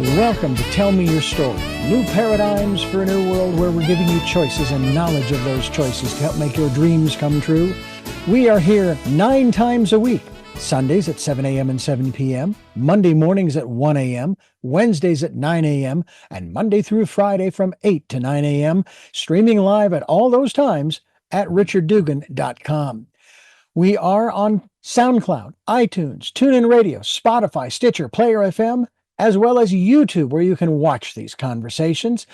Welcome to Tell Me Your Story, new paradigms for a new world where we're giving you choices and knowledge of those choices to help make your dreams come true. We are here 9 times a week, Sundays at 7 a.m. and 7 p.m., Monday mornings at 1 a.m., Wednesdays at 9 a.m., and Monday through Friday from 8 to 9 a.m., streaming live at all those times at richarddugan.com. We are on SoundCloud, iTunes, TuneIn Radio, Spotify, Stitcher, Player FM, as well as YouTube, where you can watch these conversations.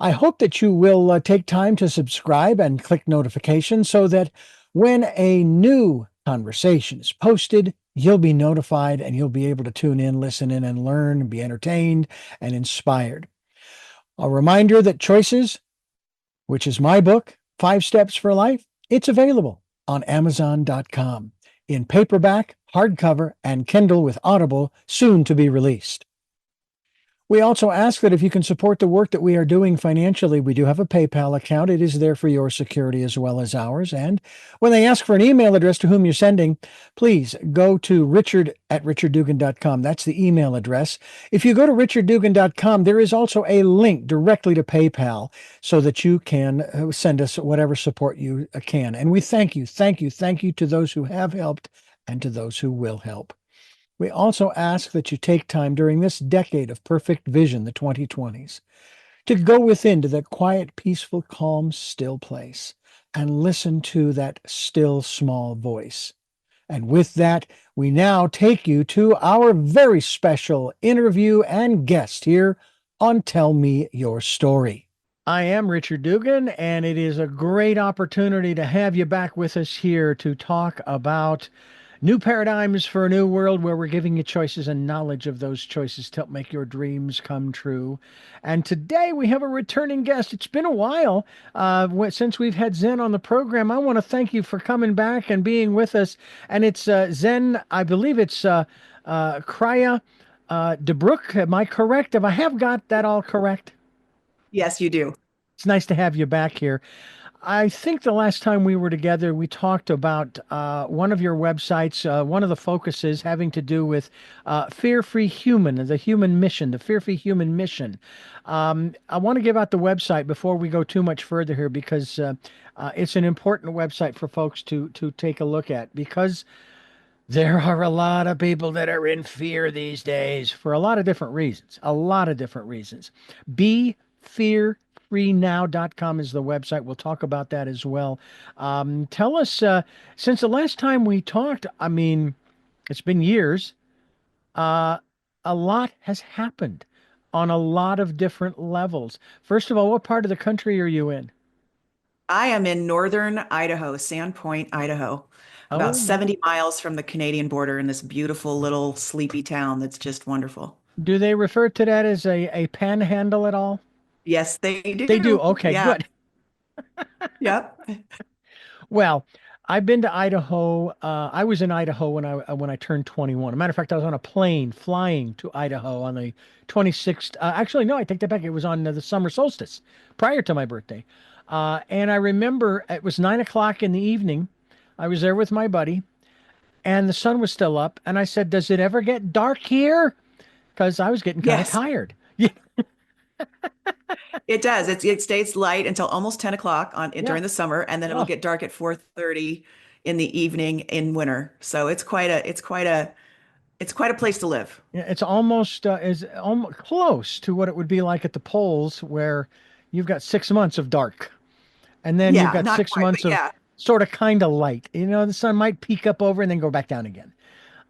I hope that you will take time to subscribe and click notifications so that when a new conversation is posted, you'll be notified and you'll be able to tune in, listen in, and learn, and be entertained and inspired. A reminder that Choices, which is my book, 5 Steps for Life, it's available on Amazon.com in paperback, hardcover, and Kindle with Audible, soon to be released. We also ask that if you can support the work that we are doing financially, we do have a PayPal account. It is there for your security as well as ours. And when they ask for an email address to whom you're sending, please go to richard@richarddugan.com. That's the email address. If you go to richarddugan.com, there is also a link directly to PayPal so that you can send us whatever support you can. And we thank you to those who have helped and to those who will help. We also ask that you take time during this decade of perfect vision, the 2020s, to go within to that quiet, peaceful, calm, still place and listen to that still, small voice. And with that, we now take you to our very special interview and guest here on Tell Me Your Story. I am Richard Dugan, and it is a great opportunity to have you back with us here to talk about new paradigms for a new world where we're giving you choices and knowledge of those choices to help make your dreams come true. And today we have a returning guest. It's been a while since we've had Zen on the program. I want to thank you for coming back and being with us. And it's Zen, I believe it's Cryar DeBrucke. Am I correct? If I have got that all correct? Yes, you do. It's nice to have you back here. I think the last time we were together, we talked about one of your websites, one of the focuses having to do with Fear-Free Human, the human mission, the Fear-Free Human mission. I want to give out the website before we go too much further here because it's an important website for folks to take a look at because there are a lot of people that are in fear these days for a lot of different reasons, Be Fear freenow.com is the website. We'll talk about that as well. Tell us, since the last time we talked, I mean, it's been years, a lot has happened on a lot of different levels. First of all, what part of the country are you in? I am in northern Idaho, Sandpoint, Idaho, about Oh, 70 miles from the Canadian border in this beautiful little sleepy town that's just wonderful. do they refer to that as a panhandle at all? Yes, they They do. do. Okay, Yeah. good. Yep. Well, I've been to Idaho. I was in Idaho when I turned 21. As a matter of fact, I was on a plane flying to Idaho on the 26th. Actually, no, I take that back. It was on the summer solstice prior to my birthday. And I remember it was 9 o'clock in the evening. I was there with my buddy, and the sun was still up. And I said, "Does it ever get dark here?" Because I was getting kind of Yes, tired. Yeah, it does. It stays light until almost 10 o'clock yeah. during the summer, and then it'll Oh, get dark at 4:30 in the evening in winter. So it's quite a place to live. yeah. It's almost is almost close to what it would be like at the poles, where you've got 6 months of dark. And then you've Yeah, got not 6 quite, but months of yeah. sort of kind of light. You know, the sun might peek up over and then go back down again.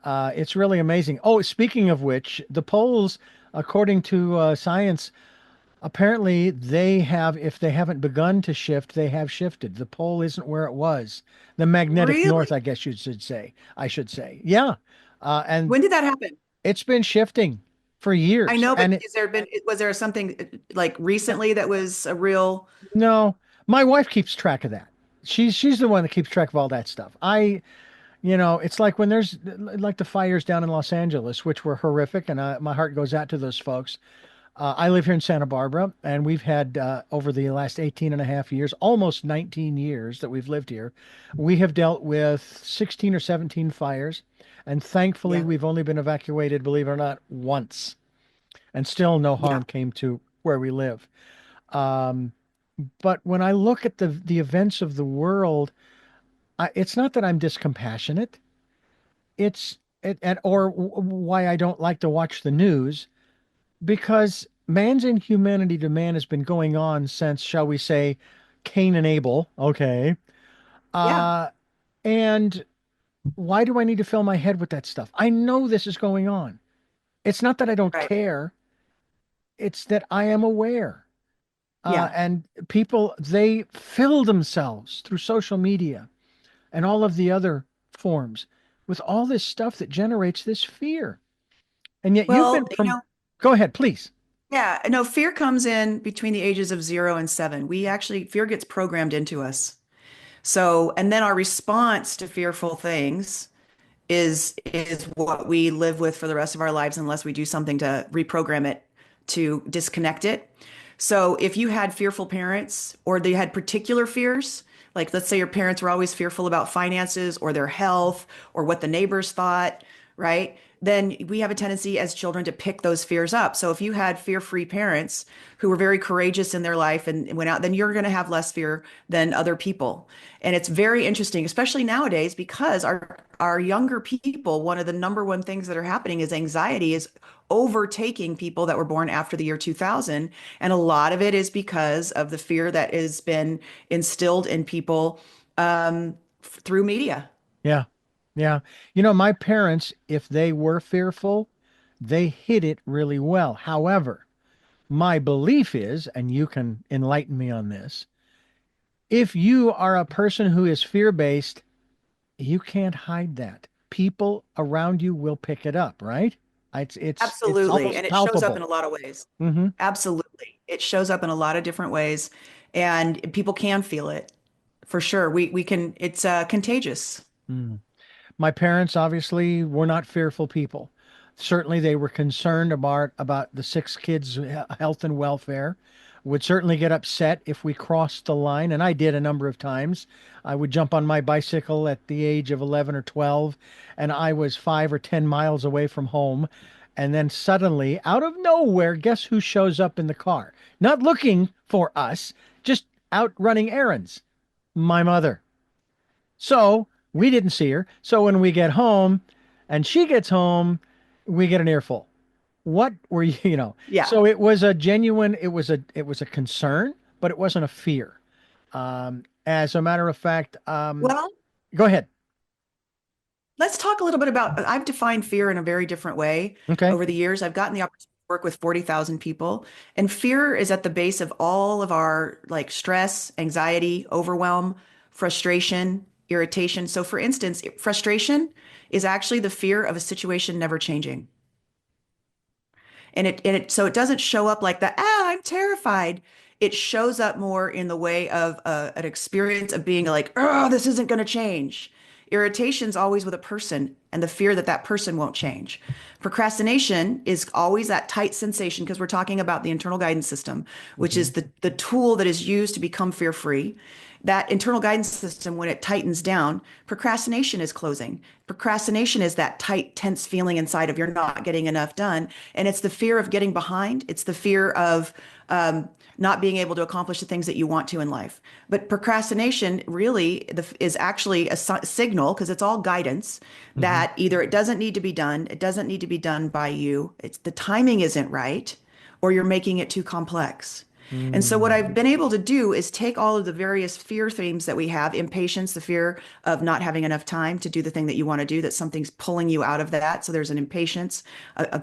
It's really amazing. Oh, speaking of which, the poles, according to science, apparently they have, if they haven't begun to shift, they have shifted. The pole isn't where it was. The magnetic north, Really? I guess you should say. I should say. Yeah. And When did that happen? it's been shifting for I years. know, but And it, was there something like recently that was a real, no, my wife keeps track of that. She's the one that keeps track of all that stuff. It's like when there's like the fires down in Los Angeles, which were horrific, and my heart goes out to those folks. I live here in Santa Barbara, and we've had over the last 18 and a half years, almost 19 years that we've lived here, we have dealt with 16 or 17 fires, and thankfully yeah. we've only been evacuated, believe it or not, once. and still no Yeah. harm came to where we live. Um, but when I look at the events of the world, it's not that I'm discompassionate. Why I don't like to watch the news, because man's inhumanity to man has been going on since, shall we say, Cain and Abel. Okay. Yeah. Uh, and why do I need to fill my head with that stuff? I know this is going on. It's not that I don't Right. care, it's that I am aware. Yeah. And people, they fill themselves through social media and all of the other forms with all this stuff that generates this fear. And yet you've Well, been go ahead, please. yeah, no, fear comes in between the ages of 0 and 7. We actually, fear gets programmed into us. So, and then our response to fearful things is what we live with for the rest of our lives unless we do something to reprogram it, to disconnect it. So if you had fearful parents or they had particular fears, like let's say your parents were always fearful about finances or their health or what the neighbors thought, right? Then we have a tendency as children to pick those fears up. So if you had fear-free parents who were very courageous in their life and went out, then you're going to have less fear than other people. And it's very interesting, especially nowadays, because our younger people, one of the number one things that are happening is anxiety is overtaking people that were born after the year 2000. And a lot of it is because of the fear that has been instilled in people through media. Yeah. Yeah. My parents, if they were fearful, they hid it really well. However, my belief is, and you can enlighten me on this, if you are a person who is fear-based, you can't hide that. People around you will pick it up, right? It's Absolutely. And almost it shows up in palpable. a lot of ways. Hmm. Absolutely. It shows up in a lot of different ways. And people can feel it for sure. We can, it's contagious. My parents obviously were not fearful people. Certainly, they were concerned about the six kids' health and welfare. Would certainly get upset if we crossed the line, and I did a number of times. I would jump on my bicycle at the age of 11 or 12, and I was 5 or 10 miles away from home. And then suddenly, out of nowhere, guess who shows up in the car? Not looking for us, just out running errands. My mother. So we didn't see her. So when we get home and she gets home, we get an earful. What were you, Yeah. So it was a genuine, it was a concern, but it wasn't a fear. As a matter of fact, Well, go ahead. let's talk a little bit about, I've defined fear in a very different way Okay. over the years. I've gotten the opportunity to work with 40,000 people, and fear is at the base of all of our like stress, anxiety, overwhelm, frustration, irritation. So for instance, frustration is actually the fear of a situation never changing. And it so it doesn't show up like that, I'm terrified. It shows up more in the way of an experience of being like, oh, this isn't going to change. Irritation's always with a person and the fear that that person won't change. Procrastination is always that tight sensation because we're talking about the internal guidance system, which Hmm. is the tool that is used to become fear free. That internal guidance system, when it tightens down, procrastination is closing. Procrastination is that tight, tense feeling inside of you're not getting enough done. And it's the fear of getting behind. It's the fear of not being able to accomplish the things that you want to in life. But procrastination really is actually a signal, because it's all guidance, Hmm. that either it doesn't need to be done, it doesn't need to be done by you, it's the timing isn't right, or you're making it too complex. And so what Hmm. I've been able to do is take all of the various fear themes that we have, impatience, the fear of not having enough time to do the thing that you want to do, that something's pulling you out of that. So there's an impatience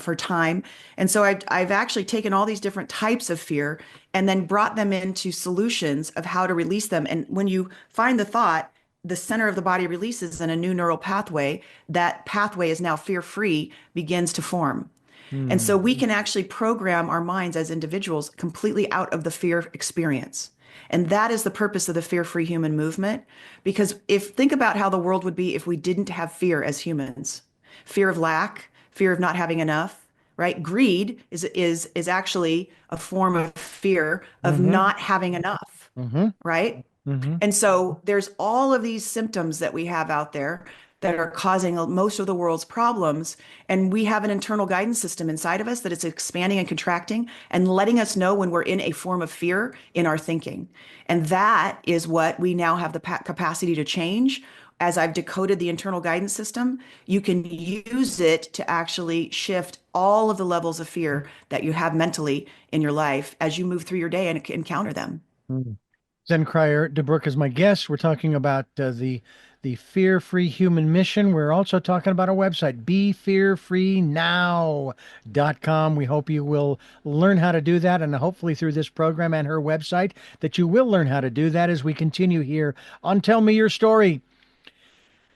for time. And so I've actually taken all these different types of fear and then brought them into solutions of how to release them. And when you find the thought, the center of the body releases and a new neural pathway, that pathway is now fear free, begins to form. And so Hmm. we can actually program our minds as individuals completely out of the fear experience. And that is the purpose of the fear-free human movement. Because think about how the world would be if we didn't have fear as humans. Fear of lack, fear of not having enough, right? Greed is actually a form of fear of Hmm. not having enough, Hmm. right? Hmm. And so there's all of these symptoms that we have out there. that are causing most of the world's problems. And we have an internal guidance system inside of us that is expanding and contracting and letting us know when we're in a form of fear in our thinking. And that is what we now have the capacity to change. As I've decoded the internal guidance system, you can use it to actually shift all of the levels of fear that you have mentally in your life as you move through your day and encounter them. Mm. Zen Cryar DeBrucke is my guest. We're talking about the fear-free human mission. We're also talking about our website, befearfreenow.com. We hope you will learn how to do that, and hopefully through this program and her website that you will learn how to do that as we continue here on Tell Me Your Story.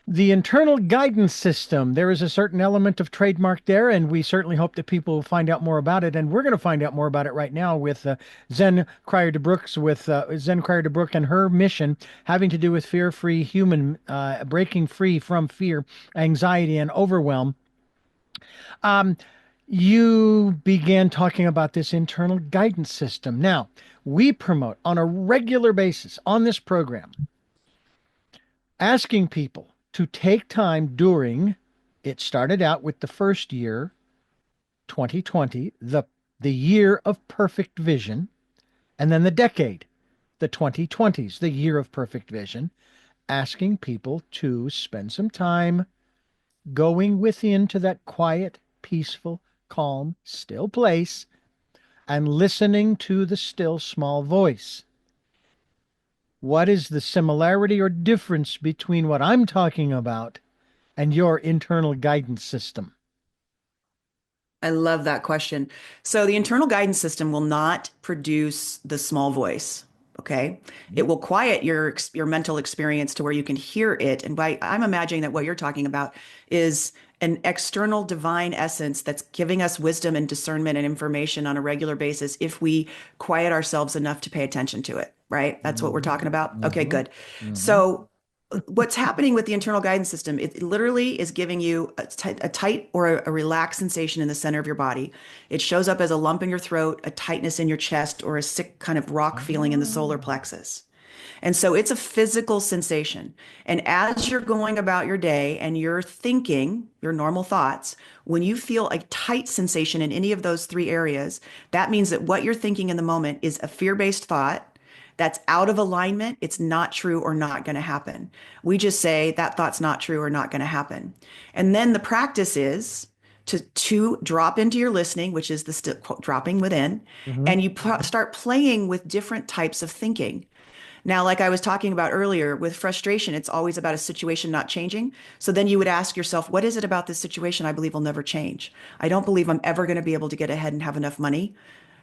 The internal guidance system, there is a certain element of trademark there, and we certainly hope that people will find out more about it. And we're going to find out more about it right now with Zen Cryar DeBrucke, Zen Cryar DeBrucke and her mission having to do with fear-free human, breaking free from fear, anxiety, and overwhelm. Um, you began talking about this internal guidance system. Now, we promote on a regular basis on this program asking people to take time during, it started out with the first year, 2020, the year of perfect vision, and then the decade, the 2020s, the year of perfect vision, asking people to spend some time going within to that quiet, peaceful, calm, still place and listening to the still small voice. What is the similarity or difference between what I'm talking about and your internal guidance system? I love that question. So the internal guidance system will not produce the small voice. Okay. It will quiet your mental experience to where you can hear it. And I'm imagining that what you're talking about is an external divine essence that's giving us wisdom and discernment and information on a regular basis if we quiet ourselves enough to pay attention to it, right? That's what we're Mm-hmm. talking about. Okay, Mm-hmm. good. Mm-hmm. So what's happening with the internal guidance system, it literally is giving you a tight or a relaxed sensation in the center of your body. It shows up as a lump in your throat, a tightness in your chest, or a sick kind of rock feeling in the solar plexus. And so it's a physical sensation. And as you're going about your day and you're thinking your normal thoughts, when you feel a tight sensation in any of those three areas, that means that what you're thinking in the moment is a fear-based thought that's out of alignment. It's not true or not going to happen. We just say that thought's not true or not going to happen. And then the practice is to drop into your listening, which is the dropping within, Mm-hmm. and you start playing with different types of thinking. Now, like I was talking about earlier, with frustration, it's always about a situation not changing. So then you would ask yourself, what is it about this situation I believe will never change? I don't believe I'm ever going to be able to get ahead and have enough money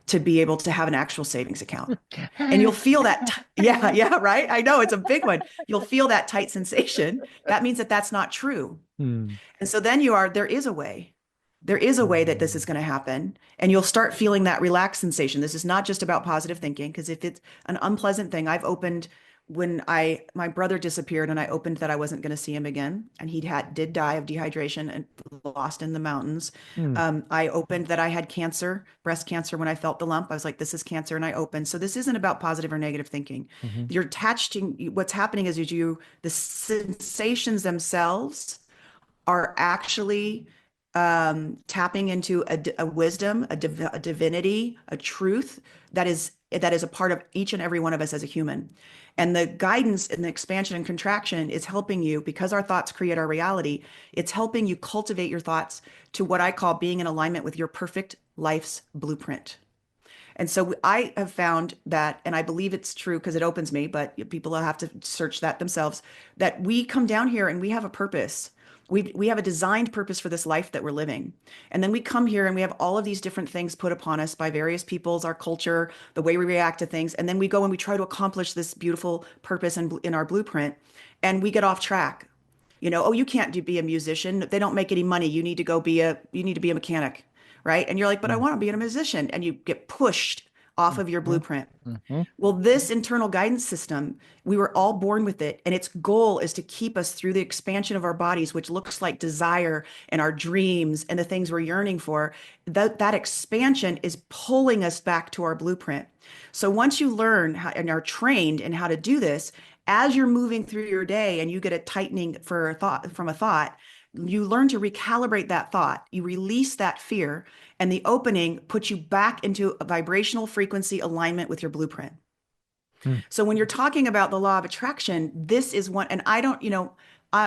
to be able to have an actual savings account. And you'll feel that, yeah, yeah, right. I know it's a big one. You'll feel that tight sensation. That means that that's not true. Hmm. And so then there is a way. There is a way that this is going to happen. And you'll start feeling that relaxed sensation. This is not just about positive thinking, because if it's an unpleasant thing, I've opened when my brother disappeared and I opened that I wasn't going to see him again. And did die of dehydration and lost in the mountains. Hmm. I opened that I had cancer, breast cancer, when I felt the lump. I was like, this is cancer. And I opened. So this isn't about positive or negative thinking. Mm-hmm. You're attached to what's happening is the sensations themselves are actually tapping into a wisdom, a divinity, a truth that is a part of each and every one of us as a human. And the guidance and the expansion and contraction is helping you, because our thoughts create our reality. It's helping you cultivate your thoughts to what I call being in alignment with your perfect life's blueprint. And so I have found that, and I believe it's true because it opens me, but people will have to search that themselves, that we come down here and we have a purpose. We have a designed purpose for this life that we're living. And then we come here and we have all of these different things put upon us by various peoples, our culture, the way we react to things. And then we go and we try to accomplish this beautiful purpose in our blueprint, and we get off track. Oh, you can't be a musician. They don't make any money. You need to be a mechanic, right? And you're like, but I want to be a musician. And you get pushed off of your Mm-hmm. blueprint. Mm-hmm. Well, this internal guidance system, we were all born with it. And its goal is to keep us through the expansion of our bodies, which looks like desire and our dreams and the things we're yearning for. That expansion is pulling us back to our blueprint. So once you learn and are trained in how to do this, As you're moving through your day and you get a tightening for a thought from a thought, you learn to recalibrate that thought. You release that fear, and the opening puts you back into a vibrational frequency alignment with your blueprint. Hmm. So when you're talking about the law of attraction, this is one, and I don't,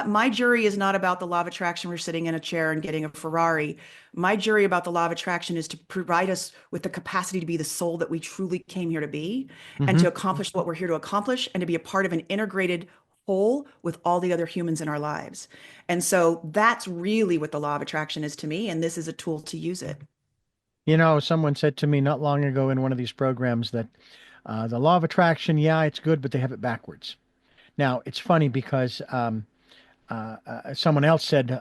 my jury is not about the law of attraction. We're sitting in a chair and getting a Ferrari. My jury about the law of attraction is to provide us with the capacity to be the soul that we truly came here to be and Hmm. to accomplish what we're here to accomplish and to be a part of an integrated whole with all the other humans in our lives. And so that's really what the law of attraction is to me. And this is a tool to use it. Someone said to me not long ago in one of these programs that the law of attraction, yeah, it's good, but they have it backwards. Now, it's funny because someone else said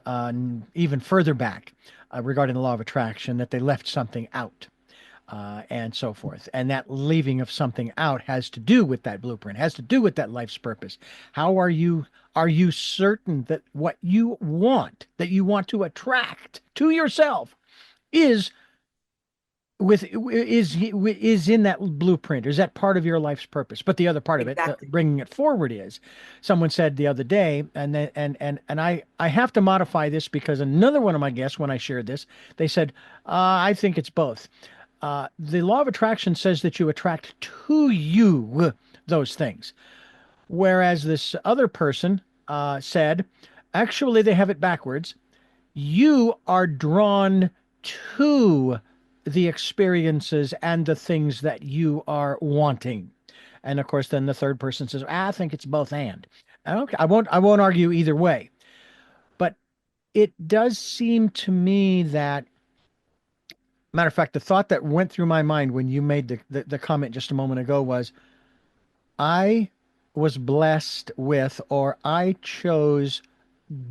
even further back regarding the law of attraction that they left something out and so forth. And that leaving of something out has to do with that blueprint, has to do with that life's purpose. How are you certain that what you want, that you want to attract to yourself is is in that blueprint? Is that part of your life's purpose? But the other part of it, Exactly. bringing it forward, is someone said the other day, and I have to modify this because another one of my guests, when I shared this, they said, I think it's both. The law of attraction says that you attract to you those things, whereas this other person said, actually, they have it backwards. You are drawn to the experiences and the things that you are wanting. And of course, then the third person says, I think it's both and. Okay, I won't argue either way. But it does seem to me that, matter of fact, the thought that went through my mind when you made the comment just a moment ago was, I was blessed with, or I chose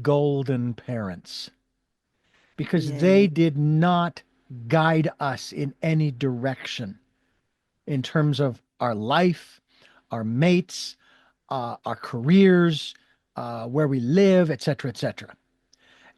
golden parents because they Yay. did not guide us in any direction in terms of our life, our mates, our careers, where we live, et cetera, et cetera.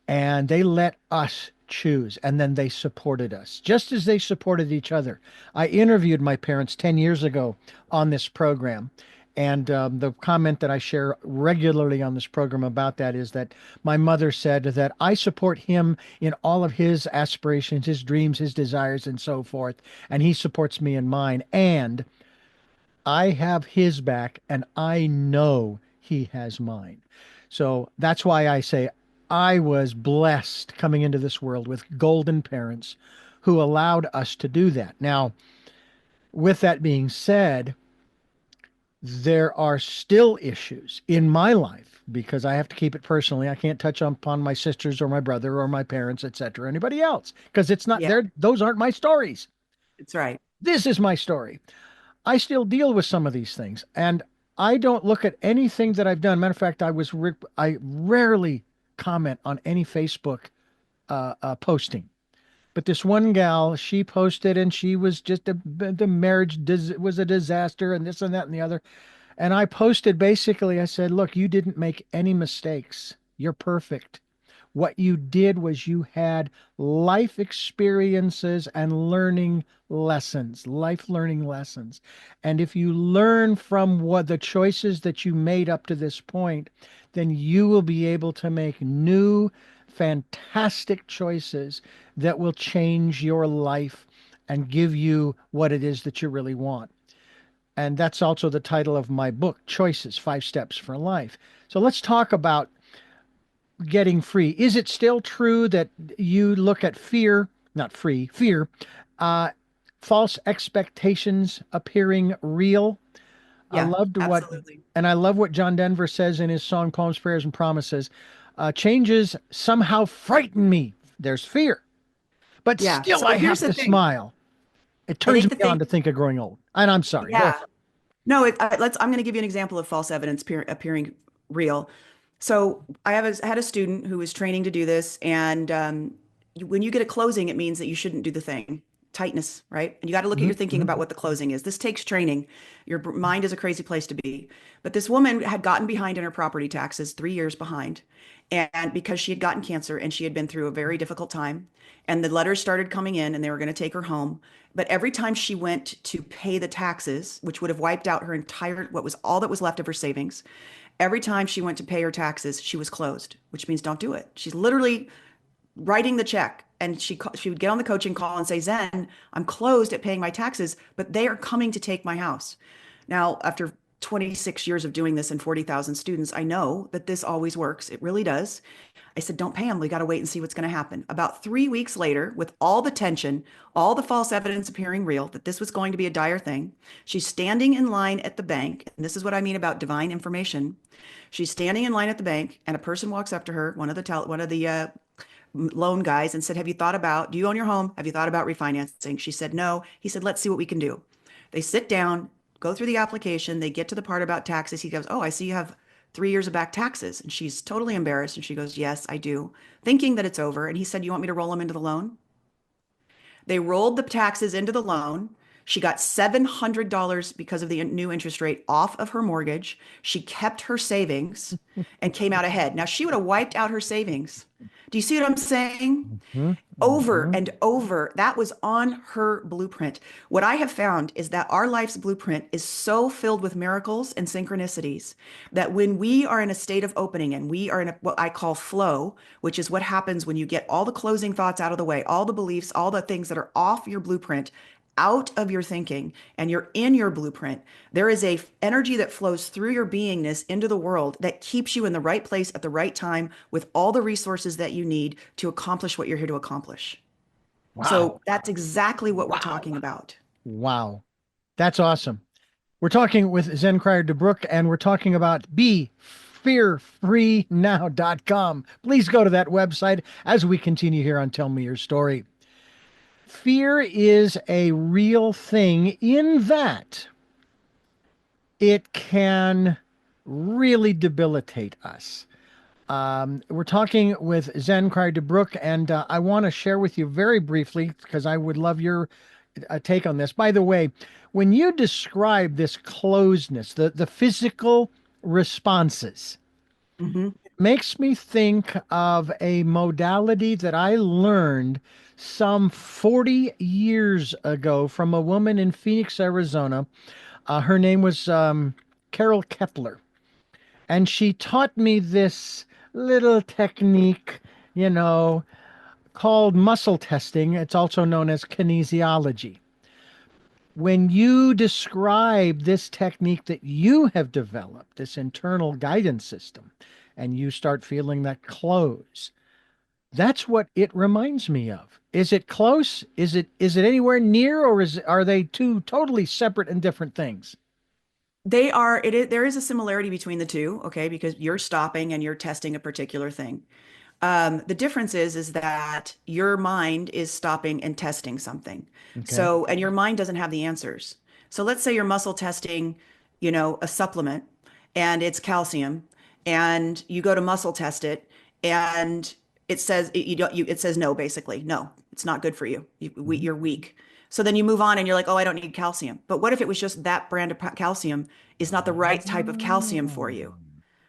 And they let us choose, and then they supported us just as they supported each other. I interviewed my parents 10 years ago on this program. And the comment that I share regularly on this program about that is that my mother said that I support him in all of his aspirations, his dreams, his desires, and so forth. And he supports me in mine. And I have his back, and I know he has mine. So that's why I say I was blessed coming into this world with golden parents who allowed us to do that. Now, with that being said, there are still issues in my life because I have to keep it personally. I can't touch upon my sisters or my brother or my parents, etc., anybody else, because it's not Yeah, there. Those aren't my stories. that's right. This is my story. I still deal with some of these things, and I don't look at anything that I've done. Matter of fact, I rarely comment on any Facebook posting. But this one gal, she posted, and she was just the marriage was a disaster, and this and that and the other. And I posted basically, I said, look, you didn't make any mistakes. You're perfect. What you did was you had life experiences and learning lessons, life learning lessons. And if you learn from what the choices that you made up to this point, then you will be able to make new, fantastic choices that will change your life and give you what it is that you really want. And that's also the title of my book, Choices, 5 Steps for Life. So let's talk about getting free. Is it still true that you look at fear, not free, fear, uh, false expectations appearing real? I Yeah, loved what, absolutely. and I love what John Denver says in his song, Poems, Prayers, and Promises. Changes somehow frighten me. There's fear, but Yeah. still So I here's have the to thing. smile. It I turns think me the on thing, to think of growing old. And I'm sorry, go yeah. ahead. No, I'm going to give you an example of false evidence appearing real. So I had a student who was training to do this, and when you get a closing, it means that you shouldn't do the thing tightness, right? And you got to look at your thinking about what the closing is. This takes training. Your mind is a crazy place to be. But this woman had gotten behind in her property taxes, 3 years behind. And because she had gotten cancer and she had been through a very difficult time, and the letters started coming in and they were going to take her home. But every time she went to pay the taxes, which would have wiped out her entire, what was all that was left of her savings, every time she went to pay her taxes, she was closed, which means don't do it. She's literally writing the check. And she would get on the coaching call and say, Zen, I'm closed at paying my taxes, but they are coming to take my house. Now, after 26 years of doing this and 40,000 students, I know that this always works. It really does. I said, don't pay them. We got to wait and see what's going to happen. About 3 weeks later, with all the tension, all the false evidence appearing real, that this was going to be a dire thing, she's standing in line at the bank. And this is what I mean about divine information. She's standing in line at the bank, and a person walks up to her, one of the loan guys, and said, have you thought about, do you own your home? Have you thought about refinancing? She said, no. He said, let's see what we can do. They sit down, go through the application. They get to the part about taxes. He goes, oh, I see you have 3 years of back taxes. And she's totally embarrassed. And she goes, yes, I do, thinking that it's over. And he said, you want me to roll them into the loan? They rolled the taxes into the loan. She got $700 because of the new interest rate off of her mortgage. She kept her savings and came out ahead. Now, she would have wiped out her savings. Do you see what I'm saying? Over and over. That was on her blueprint. What I have found is that our life's blueprint is so filled with miracles and synchronicities that when we are in a state of opening and we are in what I call flow, which is what happens when you get all the closing thoughts out of the way, all the beliefs, all the things that are off your blueprint, out of your thinking, and you're in your blueprint, there is a energy that flows through your beingness into the world that keeps you in the right place at the right time with all the resources that you need to accomplish what you're here to accomplish. So Wow. that's exactly what we're Wow. talking about. Wow. That's awesome. We're talking with Zen Cryar DeBrucke, and we're talking about BeFearFreeNow.com. Please go to that website as we continue here on Tell Me Your Story. Fear is a real thing in that it can really debilitate us. We're talking with Zen Cryar DeBrucke, and I want to share with you very briefly because I would love your take on this. By the way, when you describe this closedness, the physical responses, Hmm. makes me think of a modality that I learned some 40 years ago from a woman in Phoenix, Arizona. Her name was Carol Kettler. And she taught me this little technique, you know, called muscle testing. It's also known as kinesiology. When you describe this technique that you have developed, this internal guidance system, and you start feeling that close, that's what it reminds me of. Is it close? Is it anywhere near, or are they two totally separate and different things? There is a similarity between the two, okay, because you're stopping and you're testing a particular thing. The difference is that your mind is stopping and testing something. Okay. So, and your mind doesn't have the answers. So let's say you're muscle testing, a supplement and it's calcium, and you go to muscle test it and it says you don't you it says no, basically. No, it's not good for you. Mhm. You're weak. So then you move on and you're like, "Oh, I don't need calcium." But what if it was just that brand of calcium is not the right type of calcium for you?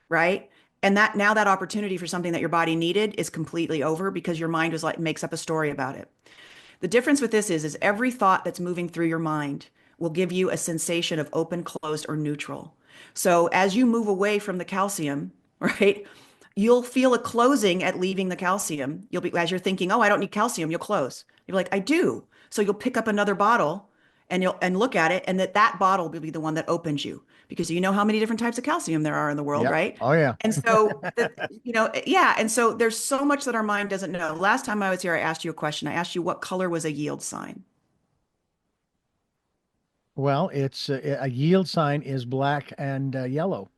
Right? And that now that opportunity for something that your body needed is completely over because your mind was like makes up a story about it. The difference with this is every thought that's moving through your mind will give you a sensation of open, closed, or neutral. So as you move away from the calcium, right, you'll feel a closing at leaving the calcium. You'll be, as you're thinking, oh, I don't need calcium, you'll close. You're like, I do. So you'll pick up another bottle and you'll and look at it, and that bottle will be the one that opens you because you know how many different types of calcium there are in the world, Yep. right? Oh yeah. And so yeah. And so there's so much that our mind doesn't know. Last time I was here, I asked you a question. I asked you what color was a yield sign. Well, it's a yield sign is black and yellow.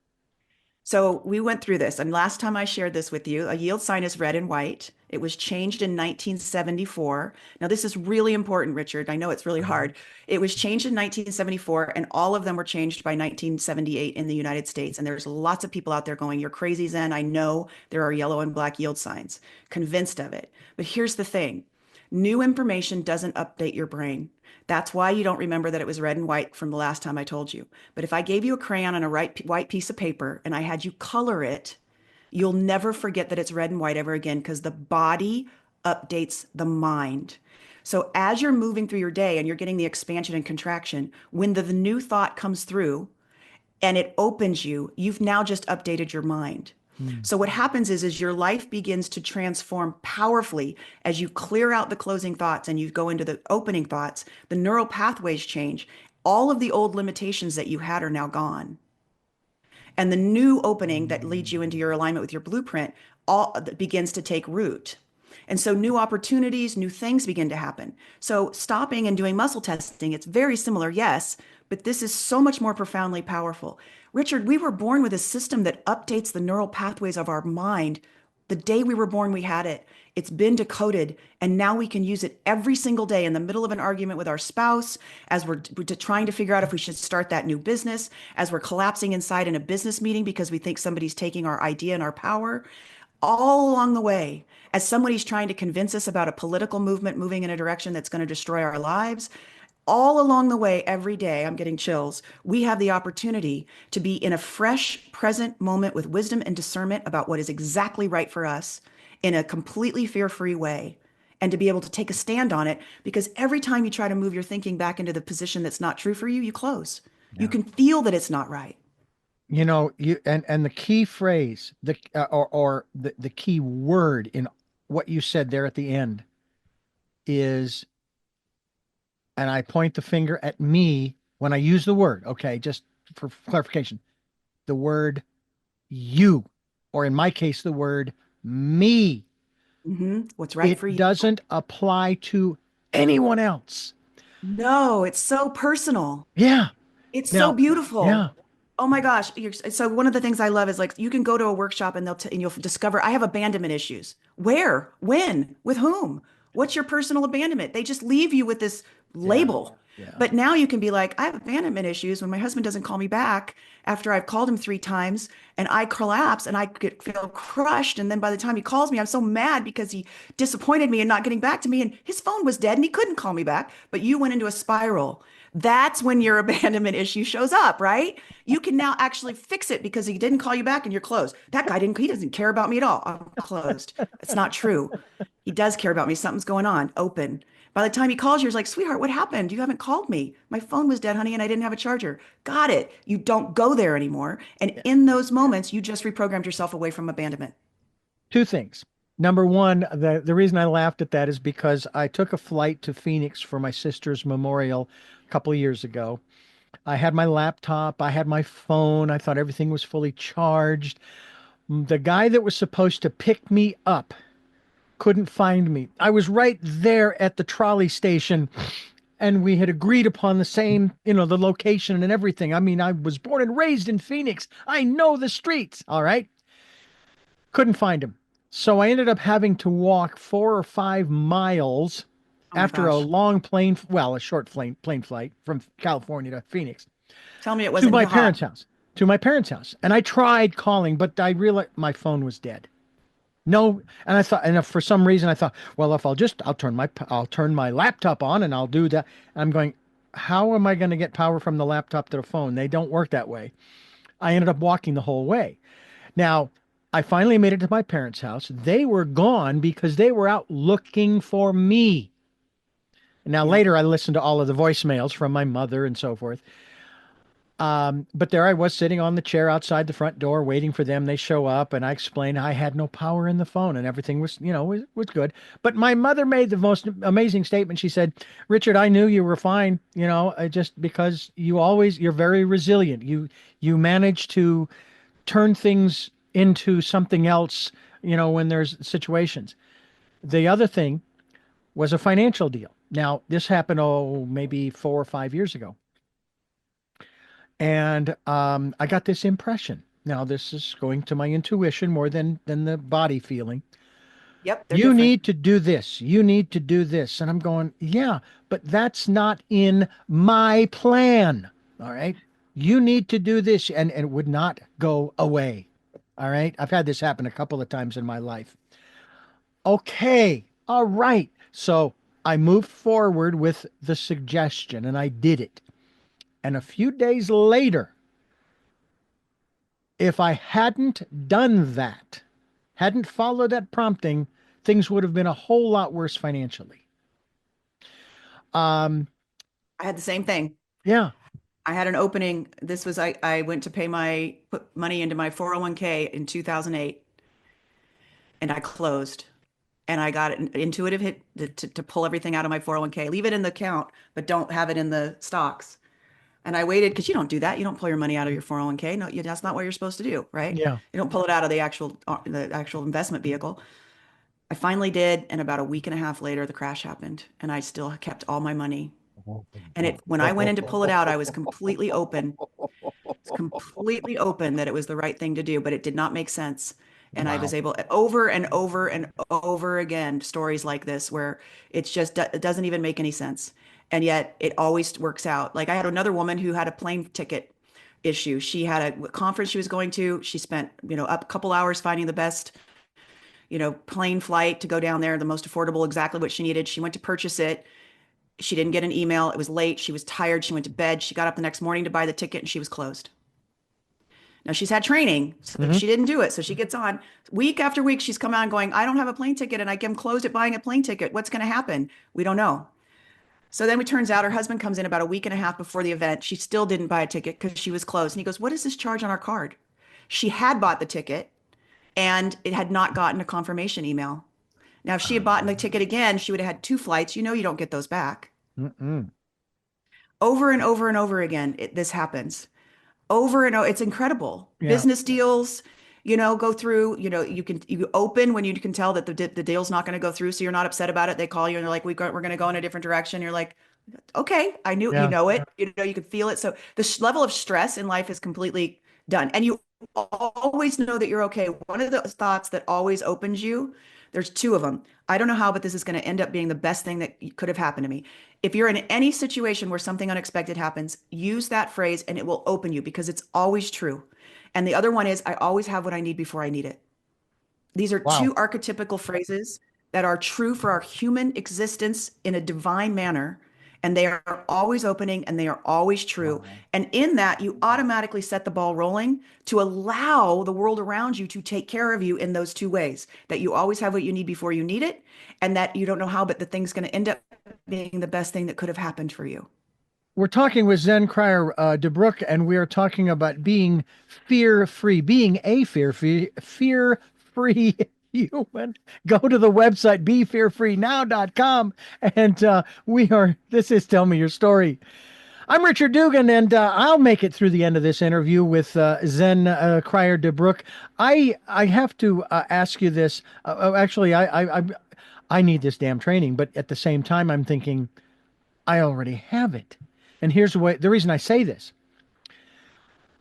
So we went through this. And last time I shared this with you, a yield sign is red and white. It was changed in 1974. Now, this is really important, Richard. I know it's really Mhm. hard. It was changed in 1974, and all of them were changed by 1978 in the United States. And there's lots of people out there going, you're crazy, Zen. I know there are yellow and black yield signs, convinced of it. But here's the thing. New information doesn't update your brain. That's why you don't remember that it was red and white from the last time I told you. But if I gave you a crayon on a white piece of paper and I had you color it, you'll never forget that it's red and white ever again because the body updates the mind. So as you're moving through your day and you're getting the expansion and contraction, when the new thought comes through and it opens you, you've now just updated your mind. Hmm. So what happens is your life begins to transform powerfully as you clear out the closing thoughts and you go into the opening thoughts. The neural pathways change. All of the old limitations that you had are now gone. And the new opening that leads you into your alignment with your blueprint all begins to take root. And so new opportunities, new things begin to happen. So stopping and doing muscle testing, it's very similar, yes, but this is so much more profoundly powerful. Richard, we were born with a system that updates the neural pathways of our mind. The day we were born, we had it. It's been decoded, and now we can use it every single day in the middle of an argument with our spouse, as we're trying to figure out if we should start that new business, as we're collapsing inside in a business meeting because we think somebody's taking our idea and our power. All along the way, as somebody's trying to convince us about a political movement moving in a direction that's going to destroy our lives, all along the way, every day, I'm getting chills. We have the opportunity to be in a fresh, present moment with wisdom and discernment about what is exactly right for us in a completely fear-free way, and to be able to take a stand on it. Because every time you try to move your thinking back into the position that's not true for you, you close. You Yeah. can feel that it's not right. You know, and the key phrase, or the key word in what you said there at the end is, and I point the finger at me when I use the word, okay, just for clarification, the word you, or in my case, the word me. What's right for It you. doesn't apply to anyone else. No, it's so personal. Yeah. It's so Now, yeah, beautiful. Oh my gosh. So one of the things I love is like you can go to a workshop and and you'll discover I have abandonment issues. Where? When? With whom? What's your personal abandonment? They just leave you with this yeah, label. yeah. But now you can be like, I have abandonment issues when my husband doesn't call me back after I've called him 3 times and I collapse and feel crushed. And then by the time he calls me, I'm so mad because he disappointed me and not getting back to me. And his phone was dead and he couldn't call me back. But you went into a spiral. That's when your abandonment issue shows up, right? You can now actually fix it because he didn't call you back and you're closed. That guy he doesn't care about me at all. I'm closed. It's not true. He does care about me. Something's going on. Open. By the time he calls you, he's like, sweetheart, what happened? You haven't called me. My phone was dead, honey, and I didn't have a charger. Got it. You don't go there anymore. And Yeah. in those moments, you just reprogrammed yourself away from abandonment. Two things. Number one, the reason I laughed at that is because I took a flight to Phoenix for my sister's memorial a couple of years ago. I had my laptop, I had my phone, I thought everything was fully charged. The guy that was supposed to pick me up couldn't find me. I was right there at the trolley station, and we had agreed upon the same, the location and everything. I mean, I was born and raised in Phoenix. I know the streets. All right. Couldn't find him. So I ended up having to walk 4 or 5 miles Oh my after a gosh. long a short plane flight from California to Phoenix Tell me it to wasn't my hot. parents' house. To my parents' house. And I tried calling, but I realized my phone was dead. No, and I thought, and if for some reason I thought, well, if I'll turn my laptop on and I'll do that. And I'm going, how am I going to get power from the laptop to the phone? They don't work that way. I ended up walking the whole way. Now, I finally made it to my parents' house. They were gone because they were out looking for me. Now, Yeah. later, I listened to all of the voicemails from my mother and so forth. But there I was sitting on the chair outside the front door waiting for them. They show up and I explained I had no power in the phone and everything was good. But my mother made the most amazing statement. She said, Richard, I knew you were fine, just because you're very resilient. You manage to turn things into something else, when there's situations. The other thing was a financial deal. Now, this happened, maybe 4 or 5 years ago. And I got this impression. Now, this is going to my intuition more than the body feeling. Yep. They're You different. need to do this. You need to do this. And I'm going, yeah, but that's not in my plan. All right. You need to do this. And it would not go away. All right. I've had this happen a couple of times in my life. Okay. All right. So I moved forward with the suggestion and I did it. And a few days later, if I hadn't done that, hadn't followed that prompting, things would have been a whole lot worse financially. Um, I had the same thing. yeah, I had an opening. I went to put money into my 401k in 2008 and I closed. And I got an intuitive hit to pull everything out of my 401k, leave it in the account, but don't have it in the stocks. And I waited because you don't do that. You don't pull your money out of your 401k. No, that's not what you're supposed to do, right? yeah. You don't pull it out of the actual investment vehicle. I finally did, and about a week and a half later, the crash happened, and I still kept all my money. And when I went in to pull it out, I was completely open. It's completely open that it was the right thing to do, but it did not make sense. And I was Wow. able over and over and over again, stories like this where it doesn't even make any sense. And yet it always works out. Like I had another woman who had a plane ticket issue. She had a conference she was going to. She spent, up a couple hours finding the best, plane flight to go down there, the most affordable, exactly what she needed. She went to purchase it. She didn't get an email. It was late. She was tired. She went to bed. She got up the next morning to buy the ticket and she was closed. Now she's had training, so Hmm. she didn't do it. So she gets on week after week. She's come on going, I don't have a plane ticket and I am closed at buying a plane ticket. What's going to happen? We don't know. So then it turns out her husband comes in about a week and a half before the event. She still didn't buy a ticket because she was closed. And he goes, what is this charge on our card? She had bought the ticket and it had not gotten a confirmation email. Now, if she had bought the ticket again, she would have had two flights. You don't get those back. Mm-mm. Over and over and over again, this happens. Over and over. It's incredible. Yeah. Business deals, go through, you open when you can tell that the deal's not going to go through. So you're not upset about it. They call you and they're like, we're going to go in a different direction. You're like, okay, I knew, Yeah. it, you can feel it. So the level of stress in life is completely done. And you always know that you're okay. One of the thoughts that always opens you, there's two of them. I don't know how, but this is going to end up being the best thing that could have happened to me. If you're in any situation where something unexpected happens, use that phrase and it will open you because it's always true. And the other one is, I always have what I need before I need it. These are Wow. two archetypical phrases that are true for our human existence in a divine manner. And they are always opening and they are always true. Wow. And in that, you automatically set the ball rolling to allow the world around you to take care of you in those two ways that you always have what you need before you need it, and that you don't know how, but the thing's going to end up being the best thing that could have happened for you. We're talking with Zen Cryar DeBrucke, and we are talking about being fear-free, being a fear-free human. Go to the website, befearfreenow.com, and this is Tell Me Your Story. I'm Richard Dugan, and I'll make it through the end of this interview with Zen Cryar DeBrucke. I have to ask you this. Actually, I need this damn training, but at the same time, I'm thinking, I already have it. And here's the reason I say this.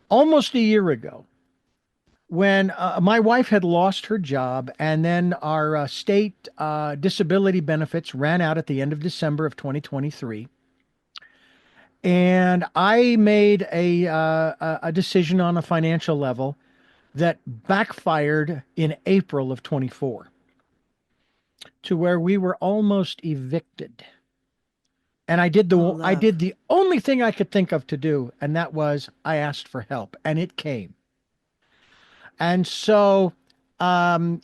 Almost a year ago, when my wife had lost her job, and then our state disability benefits ran out at the end of December of 2023, and I made a decision on a financial level that backfired in April of 24 to where we were almost evicted. And Oh, I love. did the only thing I could think of to do, and that was I asked for help, and it came. And so, and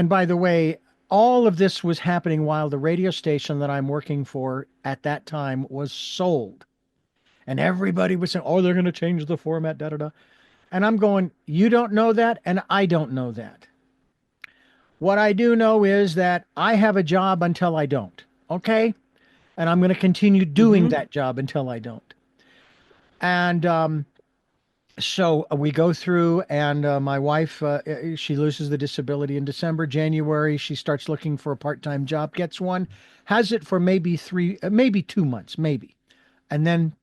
by the way, all of this was happening while the radio station that I'm working for at that time was sold, and everybody was saying, "Oh, they're going to change the format, da da da." And I'm going, "You don't know that, and I don't know that. What I do know is that I have a job until I don't. Okay." And I'm going to continue doing Hmm. that job until I don't. And so we go through, and my wife, she loses the disability in December. January, she starts looking for a part-time job, gets one, has it for maybe maybe 2 months, maybe, and then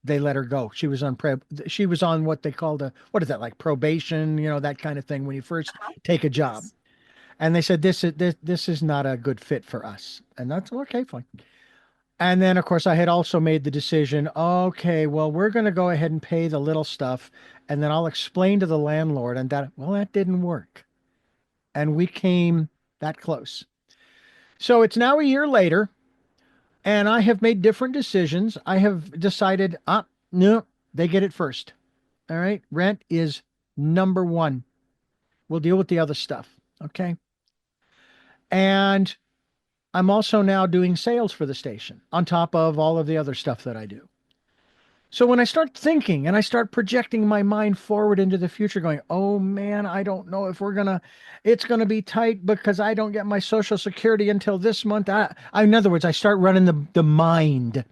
they let her go. She was on what they called what is that, like probation, that kind of thing when you first take a job. Yes. And they said this is not a good fit for us, and that's okay, fine. And then, of course, I had also made the decision, okay, well, we're going to go ahead and pay the little stuff, and then I'll explain to the landlord, and that didn't work. And we came that close. So it's now a year later. And I have made different decisions. I have decided, no, they get it first. All right. Rent is number one. We'll deal with the other stuff. Okay. And I'm also now doing sales for the station on top of all of the other stuff that I do. So when I start thinking and I start projecting my mind forward into the future, going, oh man, I don't know if it's going to be tight because I don't get my Social Security until this month. In other words, I start running the mind.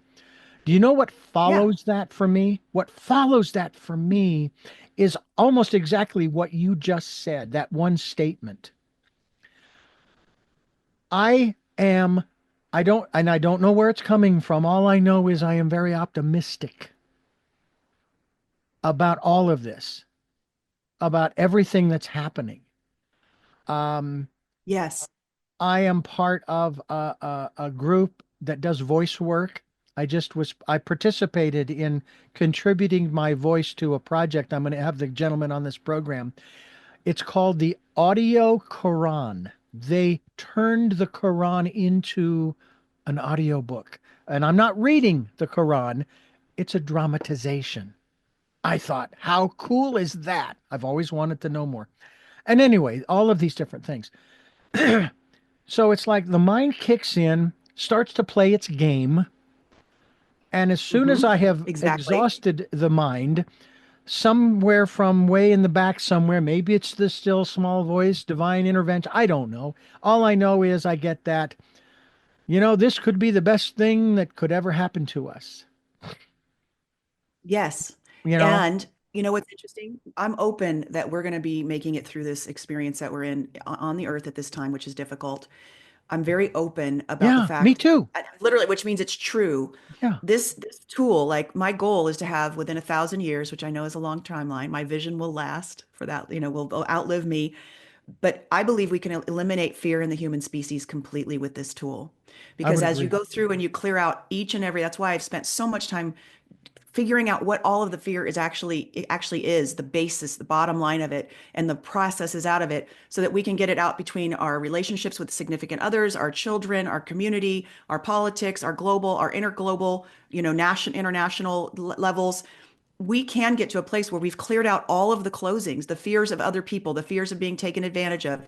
Do you know what Yeah. follows that for me? What follows that for me is almost exactly what you just said, that one statement. I am, I don't know where it's coming from. All I know is I am very optimistic about all of this, about everything that's happening. Um, Yes. I am part of a group that does voice work. I participated in contributing my voice to a project. I'm going to have the gentleman on this program. It's called the Audio Quran. They turned the Quran into an audio book. And I'm not reading the Quran, it's a dramatization. I thought, how cool is that? I've always wanted to know more. And anyway, all of these different things. So it's like the mind kicks in, starts to play its game. And as soon as Hmm. I have Exactly. exhausted the mind, somewhere from way in the back somewhere, maybe it's the still small voice, divine intervention. I don't know. All I know is I get that, this could be the best thing that could ever happen to us. Yes. You know? And you know what's interesting? I'm open that we're going to be making it through this experience that we're in on the earth at this time, which is difficult. I'm very open about the Yeah, me fact, too. literally, which means it's true. Yeah. This tool, like my goal is to have within 1,000 years, which I know is a long timeline. My vision will last for that, will outlive me. But I believe we can eliminate fear in the human species completely with this tool. I Because would as you agree. go through and you clear out each and every, that's why I've spent so much time figuring out what all of the fear is actually it actually is, the basis, the bottom line of it, and the processes out of it, so that we can get it out between our relationships with significant others, our children, our community, our politics, our global, our interglobal, national, international levels. We can get to a place where we've cleared out all of the closings, the fears of other people, the fears of being taken advantage of,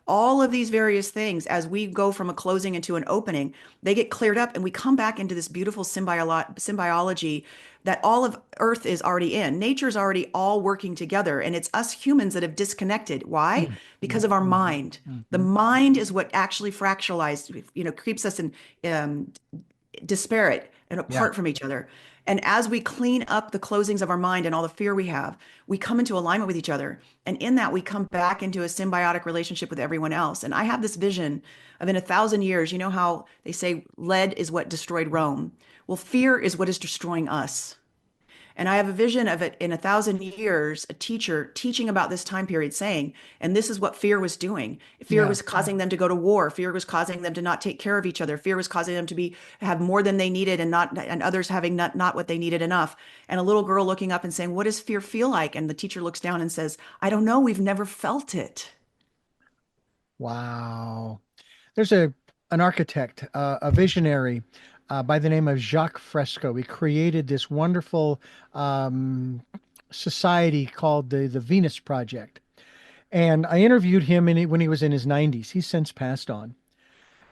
all of these various things. As we go from a closing into an opening, they get cleared up and we come back into this beautiful symbiology that all of earth is already in. Nature's already all working together, and it's us humans that have disconnected. Why? Mm, Because mm, of our mhm, mind. The mhm. mind is what actually fractionalized, keeps us in um, disparate and Yeah. apart from each other. And as we clean up the closings of our mind and all the fear we have, we come into alignment with each other. And in that, we come back into a symbiotic relationship with everyone else. And I have this vision of, in 1,000 years, you know how they say lead is what destroyed Rome? Well, fear is what is destroying us. And I have a vision of it in 1,000 years, a teacher teaching about this time period saying, and this is what fear was doing. Fear Yeah. was causing them to go to war. Fear was causing them to not take care of each other. Fear was causing them to have more than they needed and others having not what they needed enough. And a little girl looking up and saying, what does fear feel like? And the teacher looks down and says, I don't know. We've never felt it. Wow. There's an architect, a visionary by the name of Jacques Fresco. He created this wonderful um, society called the Venus Project. And I interviewed him when he was in his 90s. He's since passed on.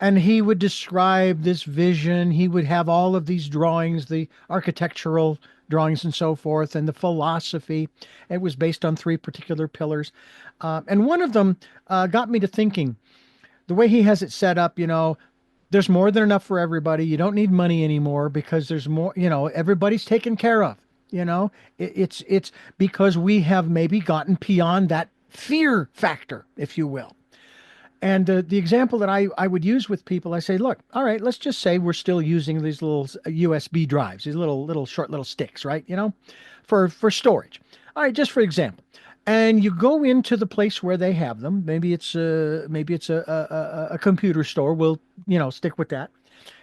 And he would describe this vision. He would have all of these drawings, the architectural drawings and so forth, and the philosophy. It was based on three particular pillars. And one of them got me to thinking the way he has it set up, there's more than enough for everybody. You don't need money anymore because there's more, everybody's taken care of. You know, it's because we have maybe gotten beyond that fear factor, if you will. And the example that I would use with people, I say, look, all right, let's just say we're still using these little USB drives, these little short little sticks, right? For storage. All right, just for example. And you go into the place where they have them. Maybe it's a computer store. We'll stick with that.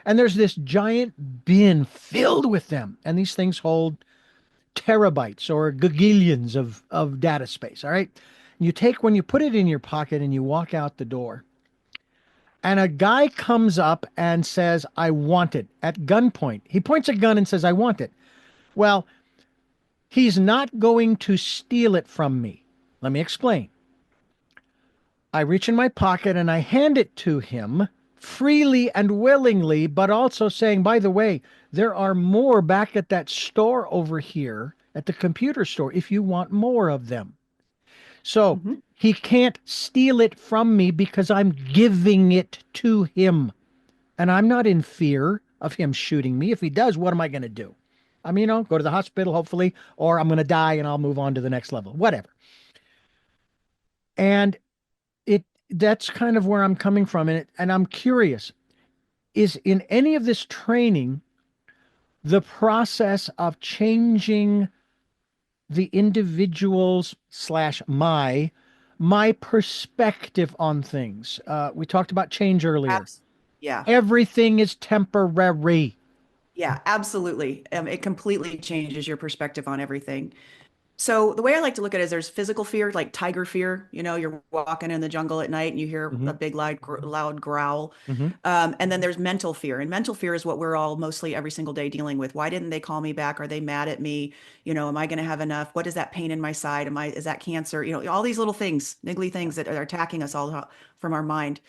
And there's this giant bin filled with them, and these things hold terabytes or gagillions of data space. All right. You take when you put it in your pocket and you walk out the door, And a guy comes up and says, I want it at gunpoint. He points a gun and says, I want it. Well, he's not going to steal it from me. Let me explain. I reach in my pocket and I hand it to him freely and willingly, but also saying, by the way, there are more back at that store over here at the computer store if you want more of them. So Mhm. he can't steal it from me because I'm giving it to him. And I'm not in fear of him shooting me. If he does, what am I going to do? I mean, go to the hospital, hopefully, or I'm going to die and I'll move on to the next level, whatever. And that's kind of where I'm coming from. And I'm curious, is in any of this training, the process of changing the individual's slash my perspective on things. We talked about change earlier. Abs- Yeah. Everything is temporary. Yeah, absolutely. It completely changes your perspective on everything. So the way I like to look at it is there's physical fear, like tiger fear. You know, you're walking in the jungle at night and you hear Hmm. a big, loud growl. Hmm. And then there's mental fear. And mental fear is what we're all mostly every single day dealing with. Why didn't they call me back? Are they mad at me? You know, am I going to have enough? What is that pain in my side? Is that cancer? You know, all these little things, niggly things that are attacking us all from our mind.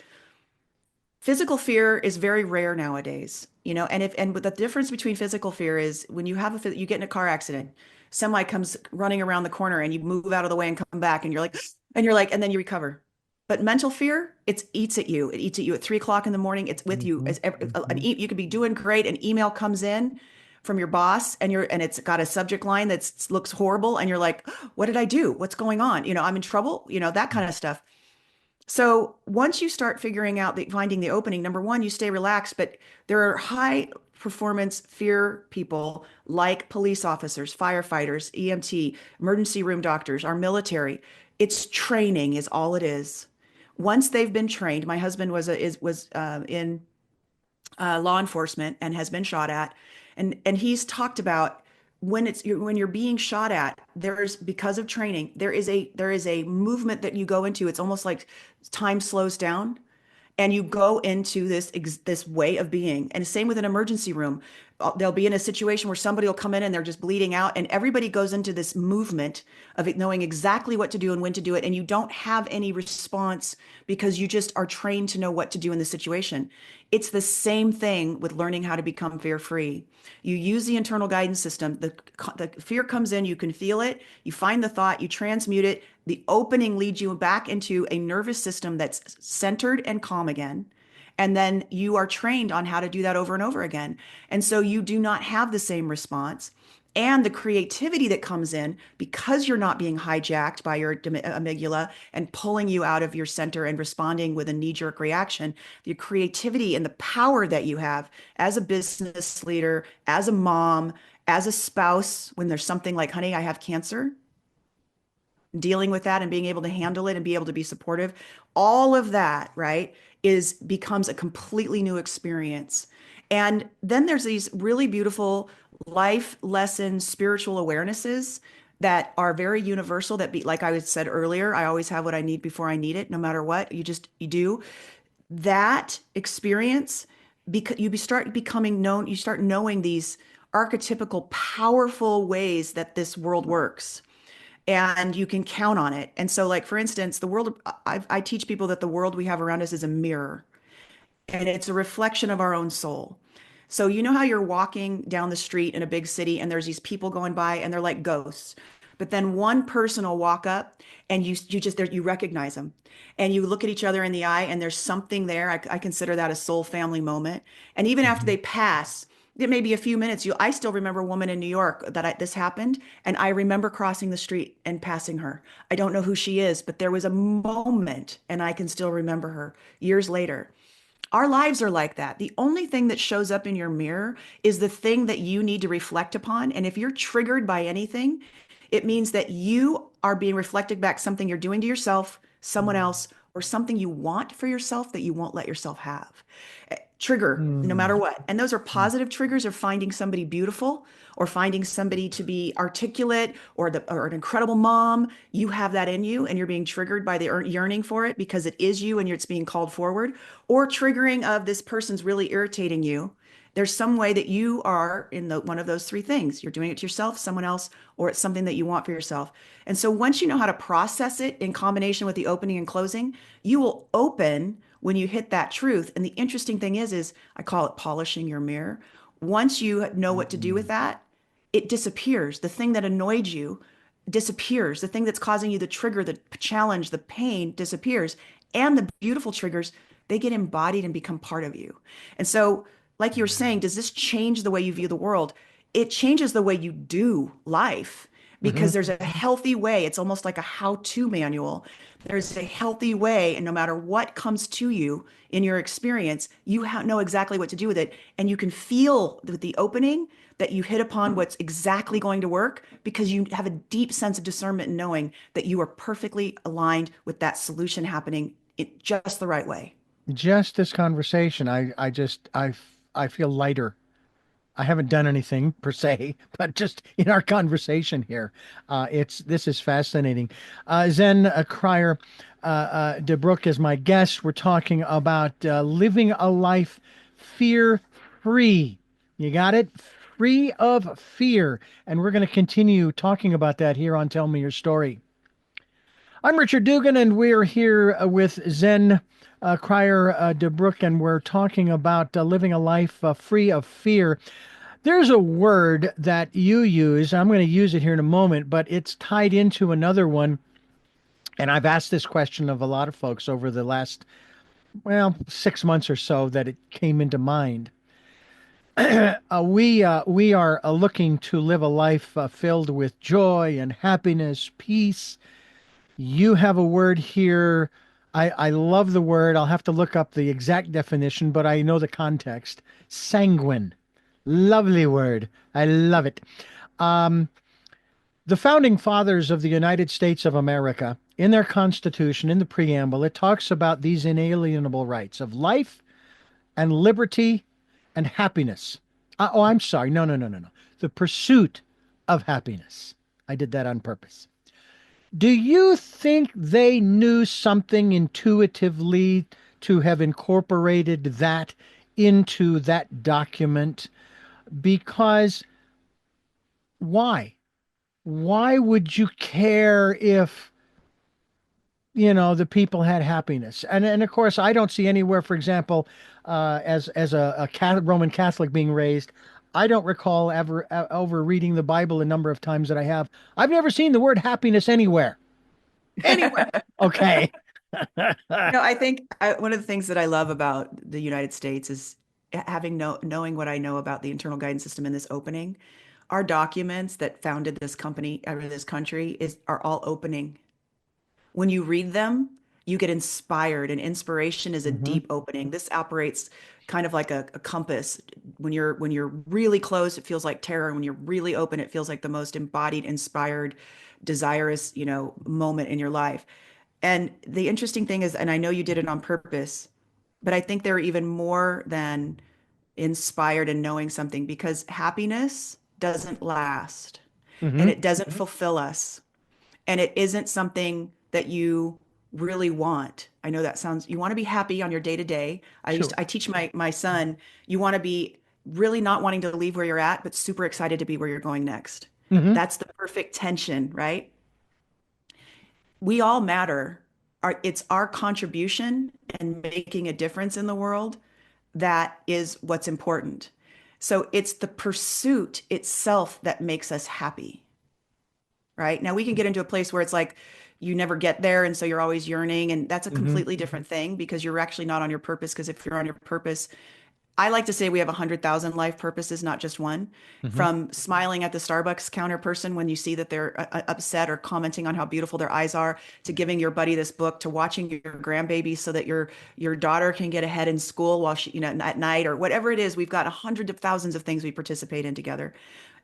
Physical fear is very rare nowadays, you know, and the difference between physical fear is when you you get in a car accident, semi comes running around the corner and you move out of the way and come back and you're like, and then you recover. But mental fear, it eats at you. It eats at you at 3 o'clock in the morning. It's with you. Hmm. Hmm. You could be doing great. An email comes in from your boss and it's got a subject line that looks horrible. And you're like, what did I do? What's going on? You know, I'm in trouble, you know, that kind of stuff. So once you start figuring out finding the opening, number one, you stay relaxed, but there are high performance fear people like police officers, firefighters, EMT, emergency room doctors, our military. It's training is all it is. Once they've been trained, my husband was in law enforcement and has been shot at, and he's talked about when you're being shot at, there's because of training, there is a movement that you go into. It's almost like time slows down and you go into this way of being. And same with an emergency room. They'll be in a situation where somebody will come in and they're just bleeding out, and everybody goes into this movement of it, knowing exactly what to do and when to do it, and you don't have any response because you just are trained to know what to do in the situation. It's the same thing with learning how to become fear free. You use the internal guidance system. The fear comes in, you can feel it, you find the thought, you transmute it. The opening leads you back into a nervous system that's centered and calm again. And then you are trained on how to do that over and over again. And so you do not have the same response. And the creativity that comes in because you're not being hijacked by your amygdala and pulling you out of your center and responding with a knee-jerk reaction, the creativity and the power that you have as a business leader, as a mom, as a spouse, when there's something like, honey, I have cancer, dealing with that and being able to handle it and be able to be supportive, all of that, right, is becomes a completely new experience. And then there's these really beautiful life lesson spiritual awarenesses that are very universal, that be like I said earlier, I always have what I need before I need it, no matter what. You do that experience, because you start becoming known, you start knowing these archetypical powerful ways that this world works, and you can count on it. And so, like, for instance, the world, I teach people that the world we have around us is a mirror and it's a reflection of our own soul. So, you know how you're walking down the street in a big city and there's these people going by and they're like ghosts. But then one person will walk up and you recognize them and you look at each other in the eye and there's something there. I consider that a soul family moment. And even after Hmm. they pass, it may be a few minutes. I still remember a woman in New York this happened, and I remember crossing the street and passing her. I don't know who she is, but there was a moment, and I can still remember her years later. Our lives are like that. The only thing that shows up in your mirror is the thing that you need to reflect upon. And if you're triggered by anything, it means that you are being reflected back something you're doing to yourself, someone else, or something you want for yourself that you won't let yourself have. trigger no matter Mm. what. And those are positive triggers of finding somebody beautiful or finding somebody to be articulate or an incredible mom. You have that in you and you're being triggered by the yearning for it because it is you and it's being called forward, or triggering of this person's really irritating you. There's some way that you are in the one of those three things. You're doing it to yourself, someone else, or it's something that you want for yourself. And so once you know how to process it in combination with the opening and closing, you will open when you hit that truth. And the interesting thing is I call it polishing your mirror. Once you know what to do with Mm. that, it disappears. The thing that annoyed you disappears. The thing that's causing you the trigger, the challenge, the pain disappears. And the beautiful triggers, they get embodied and become part of you. And so, like you were saying, does this change the way you view the world? It changes the way you do life Mm-hmm. because there's a healthy way. It's almost like a how-to manual. There's a healthy way, and no matter what comes to you in your experience, you know exactly what to do with it. And you can feel with the opening that you hit upon what's exactly going to work because you have a deep sense of discernment and knowing that you are perfectly aligned with that solution happening just the right way. Just this conversation, I feel lighter. I haven't done anything per se, but just in our conversation here, this is fascinating. Zen Cryar DeBrucke is my guest. We're talking about living a life fear free. You got it? Free of fear. And we're going to continue talking about that here on Tell Me Your Story. I'm Richard Dugan, and we're here with Zen Cryar DeBrucke, and we're talking about living a life free of fear. There's a word that you use. I'm going to use it here in a moment, but it's tied into another one. And I've asked this question of a lot of folks over the last, well, 6 months or so that it came into mind. We are looking to live a life filled with joy and happiness, peace. You have a word here. I love the word. I'll have to look up the exact definition, but I know the context. Sanguine. Lovely word. I love it. Um, the founding fathers of the United States of America, in their Constitution, in the preamble, it talks about these inalienable rights of life and liberty and happiness. Oh, I'm sorry. No, no, no, no, no. The pursuit of happiness. I did that on purpose. Do you think they knew something intuitively to have incorporated that into that document? Because why? Why would you care if, the people had happiness? And of course, I don't see anywhere, for example, as a Roman Catholic being raised, I don't recall ever over reading the Bible a number of times that I have. I've never seen the word happiness anywhere. Anywhere. Okay. I think one of the things that I love about the United States is having knowing what I know about the internal guidance system in this opening. Our documents that founded this company or this country are all opening. When you read them, you get inspired, and inspiration is a Hmm. deep opening. This operates kind of like a compass. When you're really close, it feels like terror. When you're really open, it feels like the most embodied, inspired, desirous, moment in your life. And the interesting thing is, and I know you did it on purpose, but I think they're even more than inspired in knowing something because happiness doesn't last and Hmm. it doesn't fulfill us and it isn't something that you really want. I know that sounds, you want to be happy on your day to day. Sure. I teach my son, you want to be really not wanting to leave where you're at, but super excited to be where you're going next. Hmm. That's the perfect tension, right? We all matter. It's our contribution and making a difference in the world that is what's important. So it's the pursuit itself that makes us happy, right? Now we can get into a place where it's like you never get there. And so you're always yearning. And that's a Hmm. completely different thing because you're actually not on your purpose. Because if you're on your purpose, I like to say we have 100,000 life purposes, not just one. Hmm. From smiling at the Starbucks counter person when you see that they're upset or commenting on how beautiful their eyes are, to giving your buddy this book, to watching your grandbaby so that your daughter can get ahead in school while she, at night or whatever it is. We've got hundreds of thousands of things we participate in together.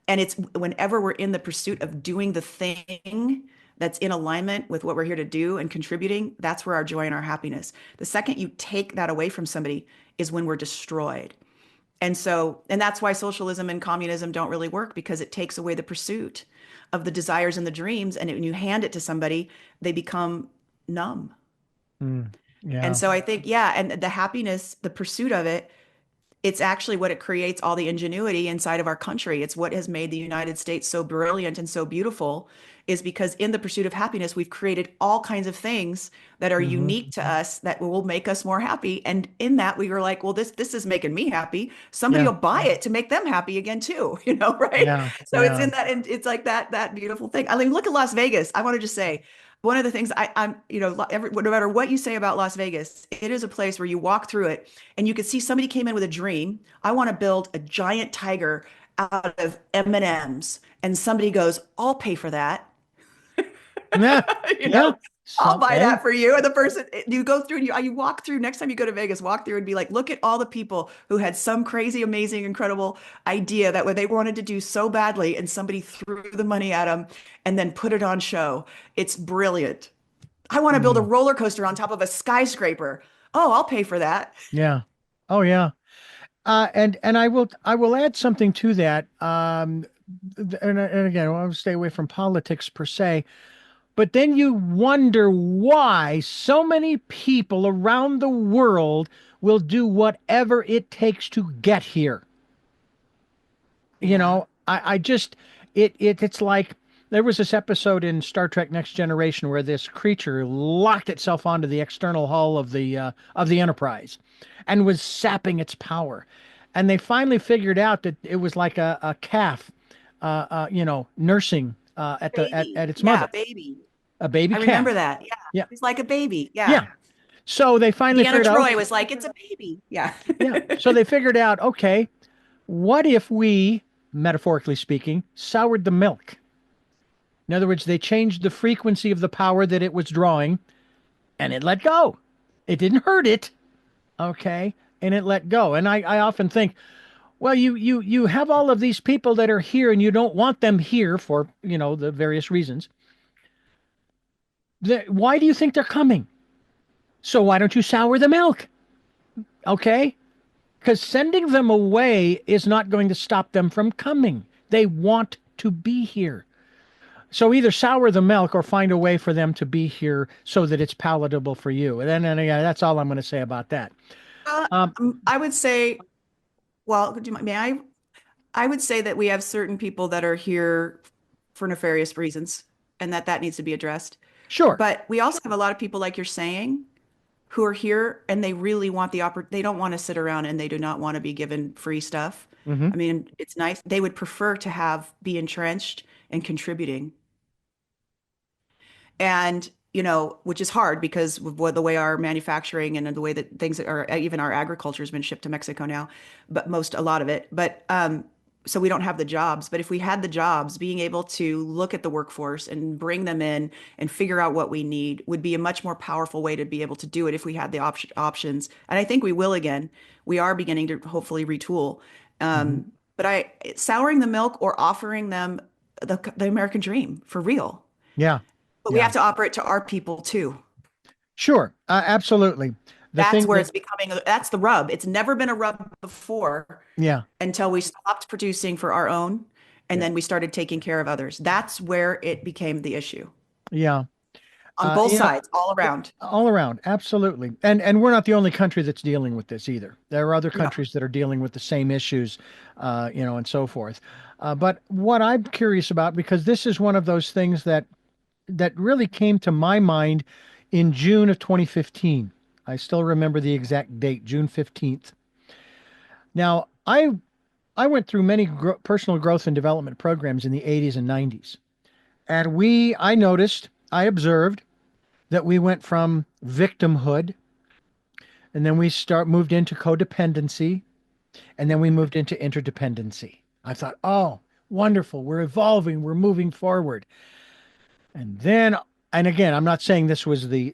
And it's whenever we're in the pursuit of doing the thing that's in alignment with what we're here to do and contributing, that's where our joy and our happiness. The second you take that away from somebody is when we're destroyed. And so, and that's why socialism and communism don't really work, because it takes away the pursuit of the desires and the dreams. And when you hand it to somebody, they become numb. Mm. And Yeah. so I think, yeah, and the happiness, the pursuit of it, it's actually what it creates all the ingenuity inside of our country. It's what has made the United States so brilliant and so beautiful, is because in the pursuit of happiness, we've created all kinds of things that are Hmm. unique to us that will make us more happy. And in that, we were like, well, this is making me happy. Somebody Yeah. will buy it to make them happy again too, right? Yeah. So it's Yeah. in that, and it's like that beautiful thing. I mean, look at Las Vegas. I want to just say, one of the things I'm, no matter what you say about Las Vegas, it is a place where you walk through it and you could see somebody came in with a dream. I want to build a giant tiger out of M&Ms. And somebody goes, I'll pay for that. Yeah. you Yeah. know, I'll Some, buy hey, that for you. And the person, you go through and you walk through, next time you go to Vegas, walk through and be like, look at all the people who had some crazy, amazing, incredible idea that what they wanted to do so badly, and somebody threw the money at them and then put it on show. It's brilliant. I want to build a mm, roller coaster on top of a skyscraper. Oh, I'll pay for that. yeah. Oh, yeah. And I will add something to that. And again, I want to stay away from politics per se, but then you wonder why so many people around the world will do whatever it takes to get here. Yeah. I just it's like there was this episode in Star Trek Next Generation where this creature locked itself onto the external hull of the Enterprise and was sapping its power. And they finally figured out that it was like a calf nursing Baby. at its Yeah, mother, baby. a baby I remember calf. that. Yeah. Yeah. He's like a baby. Yeah. Yeah. So they finally Deanna figured out, Troy was like, it's a baby. Yeah. yeah. So they figured out, okay, what if we, metaphorically speaking, soured the milk? In other words, they changed the frequency of the power that it was drawing and it let go. It didn't hurt it. Okay. And it let go. And I often think, well, you have all of these people that are here and you don't want them here for, the various reasons. Why do you think they're coming? So why don't you sour the milk? Okay. Because sending them away is not going to stop them from coming. They want to be here. So either sour the milk or find a way for them to be here so that it's palatable for you. And then yeah, that's all I'm going to say about that. Uh, Um, I would say, well, may I? I would say that we have certain people that are here for nefarious reasons, and that needs to be addressed. sure. But we also have a lot of people, like you're saying, who are here and they really want they don't want to sit around and they do not want to be given free stuff. Hmm. I mean, it's nice. They would prefer to be entrenched and contributing. And, which is hard because of the way our manufacturing and the way that things are, even our agriculture has been shipped to Mexico now, but a lot of it. But so we don't have the jobs. But if we had the jobs, being able to look at the workforce and bring them in and figure out what we need would be a much more powerful way to be able to do it if we had the options. And I think we will again. We are beginning to hopefully retool. Hmm. But souring the milk or offering them the American dream for real. Yeah. But we Yeah. have to operate to our people too. Sure. Absolutely. The That's thing where that, it's becoming, that's the rub. It's never been a rub before yeah. until we stopped producing for our own and Yeah. then we started taking care of others. That's where it became the issue Yeah. on both You know, sides, all around. all around. Absolutely. And we're not the only country that's dealing with this either. There are other No. countries that are dealing with the same issues, and so forth. But what I'm curious about, because this is one of those things that really came to my mind in June of 2015. I still remember the exact date, June 15th. Now, I went through many personal growth and development programs in the 80s and 90s. And I observed that we went from victimhood and then we moved into codependency and then we moved into interdependency. I thought, "Oh, wonderful. We're evolving, we're moving forward." And then, and again, I'm not saying this was the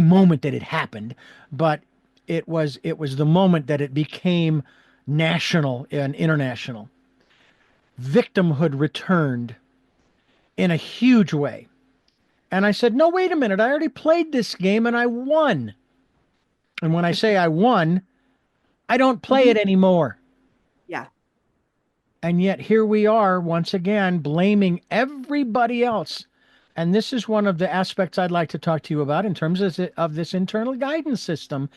moment that it happened, but it was the moment that it became national and international. Victimhood returned, in a huge way. And I said, no, wait a minute. I already played this game and I won. And when I say I won, I don't play Mhm. it anymore. Yeah. And yet here we are once again blaming everybody else. And this is one of the aspects I'd like to talk to you about in terms of this internal guidance system,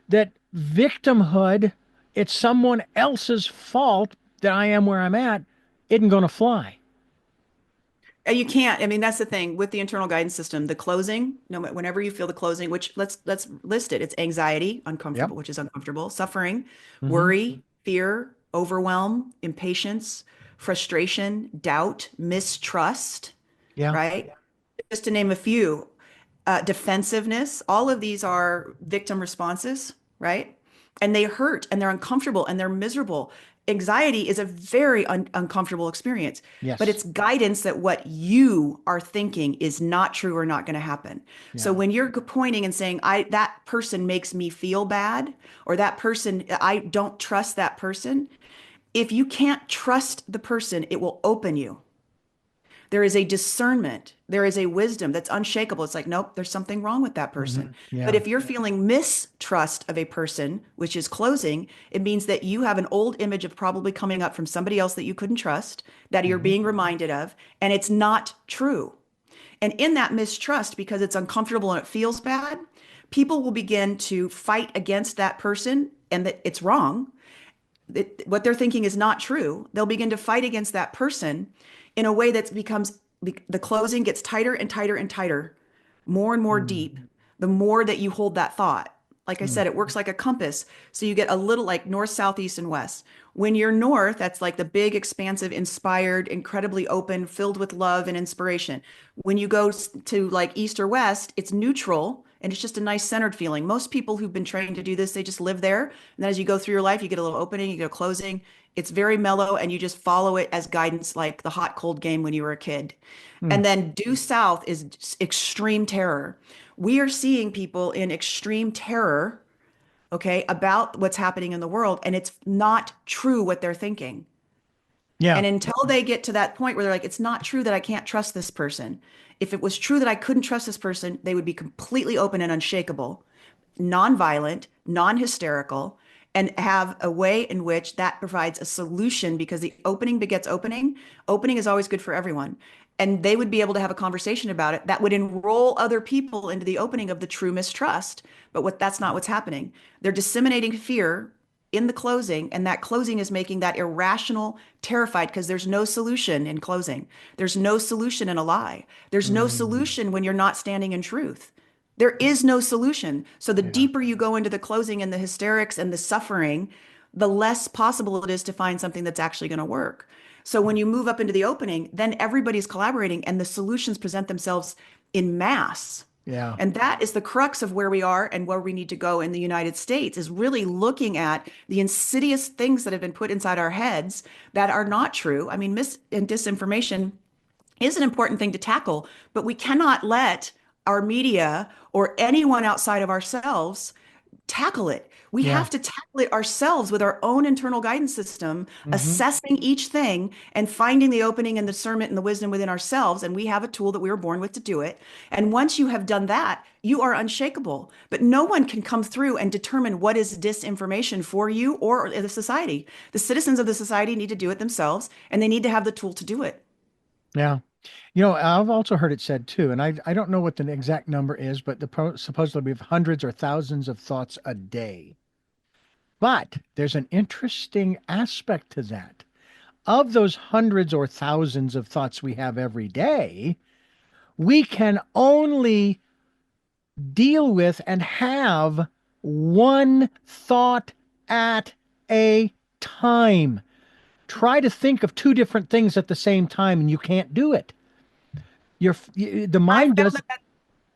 that victimhood, it's someone else's fault that I am where I'm at, isn't going to fly. And you can't, I mean, that's the thing with the internal guidance system, the closing, whenever you feel the closing, which let's list it. It's anxiety, Yep. uncomfortable, which is uncomfortable, suffering, Hmm. worry, fear, overwhelm, impatience, frustration, doubt, mistrust, Yeah. right? Just to name a few, defensiveness, all of these are victim responses, right? And they hurt and they're uncomfortable and they're miserable. Anxiety is a very uncomfortable experience, but Yes. it's guidance that what you are thinking is not true or not going to happen. So Yeah. when you're pointing and saying, I that person makes me feel bad, or that person, I don't trust that person, if you can't trust the person, it will open you. There is a discernment, there is a wisdom that's unshakable. It's like, nope, there's something wrong with that person. But Yeah. if you're feeling mistrust of a person, which is closing, it means that you have an old image of probably coming up from somebody else that you couldn't trust, that you're Hmm. being reminded of, and it's not true. And in that mistrust, because it's uncomfortable and it feels bad, people will begin to fight against that person and that it's wrong, what they're thinking is not true. They'll begin to fight against that person in a way that becomes the closing gets tighter and tighter and tighter, more and more deep, Mm. the more that you hold that thought. Like I Mm. said, it works like a compass. So you get a little like north, south, east, and west. When you're north, that's like the big, expansive, inspired, incredibly open, filled with love and inspiration. When you go to like east or west, it's neutral and it's just a nice centered feeling. Most people who've been trained to do this, they just live there. And then as you go through your life, you get a little opening, you get a closing. It's very mellow and you just follow it as guidance, like the hot cold game when you were a kid. Mm. And then due south is extreme terror. We are seeing people in extreme terror, okay, about what's happening in the world, and it's not true what they're thinking. Yeah. And until they get to that point where they're like, it's not true that I can't trust this person. If it was true that I couldn't trust this person, they would be completely open and unshakable, non-violent, non-hysterical, and have a way in which that provides a solution because the opening begets opening. Opening is always good for everyone. And they would be able to have a conversation about it that would enroll other people into the opening of the true mistrust. But that's not what's happening. They're disseminating fear in the closing, and that closing is making that irrational terrified because there's no solution in closing. There's no solution in a lie. There's no Mm. solution when you're not standing in truth. There is no solution. So the Yeah. deeper you go into the closing and the hysterics and the suffering, the less possible it is to find something that's actually going to work. So when you move up into the opening, then everybody's collaborating and the solutions present themselves in mass. Yeah. And that is the crux of where we are and where we need to go in the United States is really looking at the insidious things that have been put inside our heads that are not true. I mean, mis and disinformation is an important thing to tackle, but we cannot let our media or anyone outside of ourselves tackle it. We Yeah. have to tackle it ourselves with our own internal guidance system, Hmm. assessing each thing and finding the opening and discernment and the wisdom within ourselves. And we have a tool that we were born with to do it. And once you have done that, you are unshakable. But no one can come through and determine what is disinformation for you or the society. The citizens of the society need to do it themselves, and they need to have the tool to do it. Yeah. I've also heard it said too, and I don't know what the exact number is, but supposedly we have hundreds or thousands of thoughts a day. But there's an interesting aspect to that. Of those hundreds or thousands of thoughts we have every day, we can only deal with and have one thought at a time. Try to think of two different things at the same time, and you can't do it. The I mind found does. that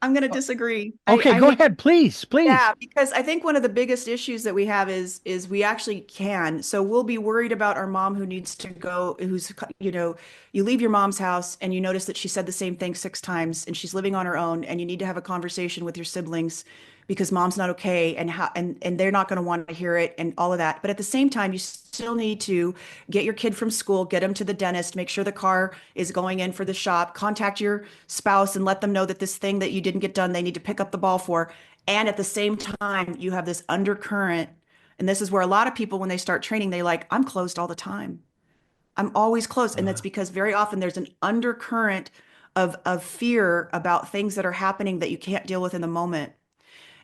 I'm going to disagree. Okay, I go hate. ahead, please, please. Yeah, because I think one of the biggest issues that we have is we actually can. So we'll be worried about our mom who needs to go, you leave your mom's house and you notice that she said the same thing 6 times and she's living on her own and you need to have a conversation with your siblings because mom's not okay, and how and they're not going to want to hear it and all of that. But at the same time, you still need to get your kid from school, get him to the dentist, make sure the car is going in for the shop, contact your spouse and let them know that this thing that you didn't get done, they need to pick up the ball for. And at the same time, you have this undercurrent. And this is where a lot of people, when they start training, they like, I'm closed all the time. I'm always closed. And that's because very often there's an undercurrent of fear about things that are happening that you can't deal with in the moment.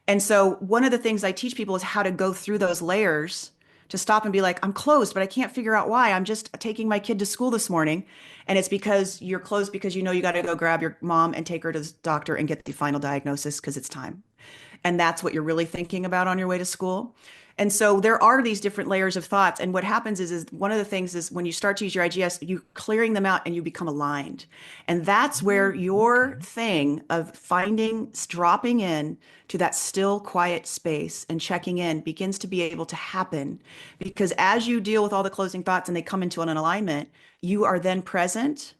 And so one of the things I teach people is how to go through those layers to stop and be like, I'm closed, but I can't figure out why. I'm just taking my kid to school this morning. And it's because you're closed because you know you got to go grab your mom and take her to the doctor and get the final diagnosis because it's time. And that's what you're really thinking about on your way to school. And so there are these different layers of thoughts. And what happens is one of the things is when you start to use your IGS, you clearing them out and you become aligned. And that's where your Okay. thing of finding, dropping in to that still quiet space and checking in begins to be able to happen. Because as you deal with all the closing thoughts and they come into an alignment, you are then present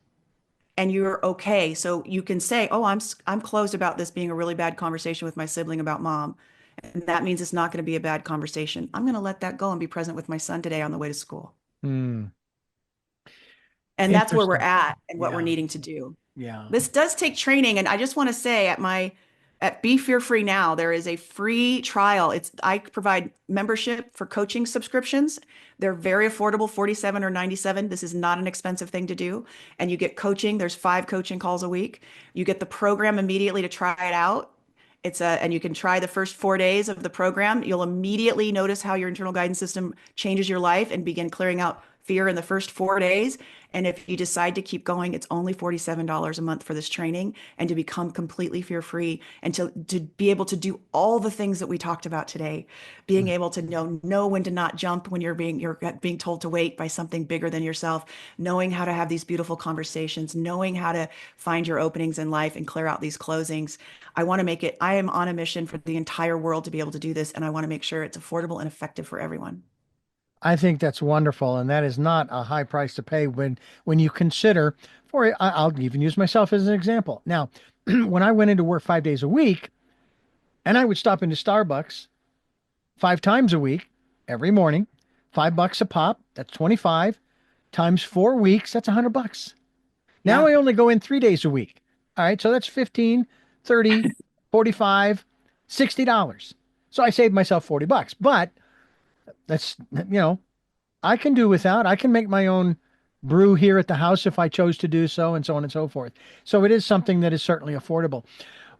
and you're okay. So you can say, "Oh, I'm closed about this being a really bad conversation with my sibling about mom." And that means it's not going to be a bad conversation. I'm going to let that go and be present with my son today on the way to school. Hmm. And that's where we're Interesting. at and what we're Yeah. needing to do. Yeah. This does take training, and I just want to say at Be Fear Free Now, there is a free trial. I provide membership for coaching subscriptions. They're very affordable, 47 or 97. This is not an expensive thing to do. And you get coaching. There's 5 coaching calls a week. You get the program immediately to try it out. And you can try the first 4 days of the program. You'll immediately notice how your internal guidance system changes your life and begin clearing out fear in the first 4 days. And if you decide to keep going, it's only $47 a month for this training and to become completely fear free and to be able to do all the things that we talked about today, being able to know when to not jump when you're being told to wait by something bigger than yourself, knowing how to have these beautiful conversations, knowing how to find your openings in life and clear out these closings. I am on a mission for the entire world to be able to do this, and I want to make sure it's affordable and effective for everyone. I think that's wonderful, and that is not a high price to pay when you consider. I'll even use myself as an example. Now, when I went into work 5 days a week, and I would stop into Starbucks 5 times a week, every morning, $5 a pop. That's 25 times 4 weeks. That's $100. Now Yeah. I only go in 3 days a week. All right, so that's 15, 30, 45, $60. So I saved myself $40. But that's, I can do without. I can make my own brew here at the house if I chose to do so, and so on and so forth. So it is something that is certainly affordable.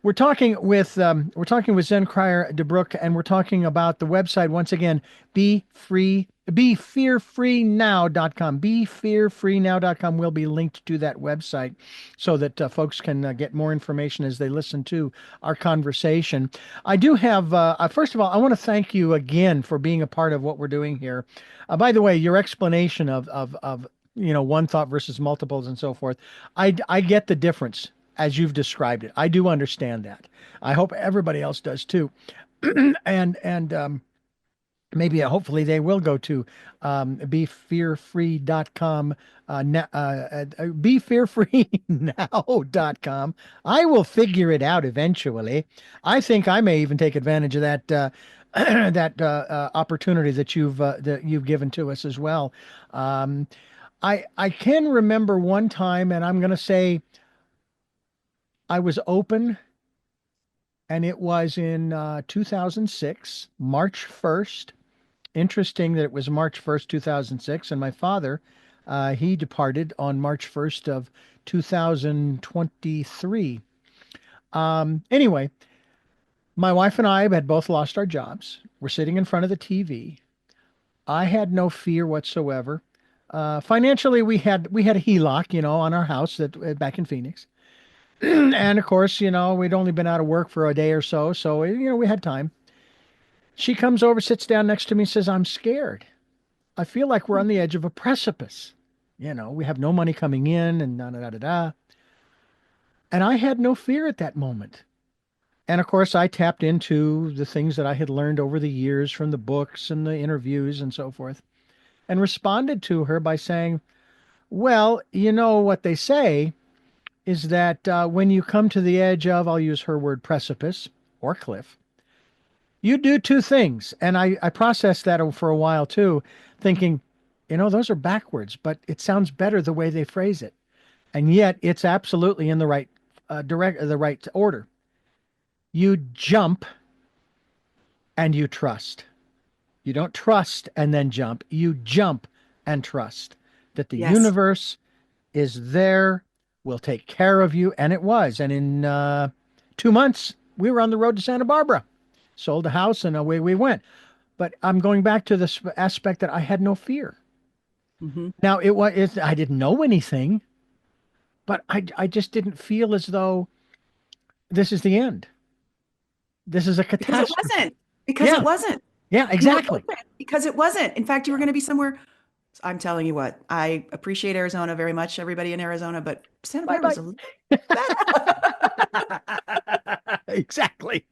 We're talking with Zen Cryar DeBrucke, and we're talking about the website once again. Befearfreenow.com. Befearfreenow.com will be linked to that website so that folks can get more information as they listen to our conversation. I do have, first of all, I want to thank you again for being a part of what we're doing here. By the way, your explanation of one thought versus multiples and so forth, I get the difference as you've described it. I do understand that. I hope everybody else does too. And hopefully they will go to befearfree.com, befearfreenow.com. I will figure it out eventually. I think I may even take advantage of that that opportunity that you've given to us as well. Um, I can remember one time, and I'm going to say I was open, and it was in 2006, March 1st. Interesting that it was March 1st, 2006, and my father, he departed on March 1st of 2023. Anyway, my wife and I had both lost our jobs. We're sitting in front of the TV. I had no fear whatsoever. Financially, we had a HELOC, on our house that back in Phoenix. And of course, we'd only been out of work for a day or so, so we had time. She comes over, sits down next to me, says, "I'm scared. I feel like we're on the edge of a precipice. We have no money coming in and da da da da da." And I had no fear at that moment. And of course, I tapped into the things that I had learned over the years from the books and the interviews and so forth, and responded to her by saying, "Well, you know what they say is that when you come to the edge of, I'll use her word, precipice or cliff, You do two things. And I processed that for a while too, thinking, those are backwards, but it sounds better the way they phrase it. And yet it's absolutely in the right the right order. You jump and you trust. You don't trust and then jump. You jump and trust that the Yes. universe is there, will take care of you. And it was. And in 2 months, we were on the road to Santa Barbara, sold a house, and away we went. But I'm going back to this aspect that I had no fear. Hmm. Now, I didn't know anything, but I just didn't feel as though this is the end. This is a Because it catastrophe. wasn't. Because it Yeah, wasn't. yeah, No, it exactly. wasn't. Because it wasn't. In fact, you were Yeah. going to be somewhere. I'm telling you what, I appreciate Arizona very much, everybody in Arizona, but Santa Bye Barbara's bye. a little better. Exactly.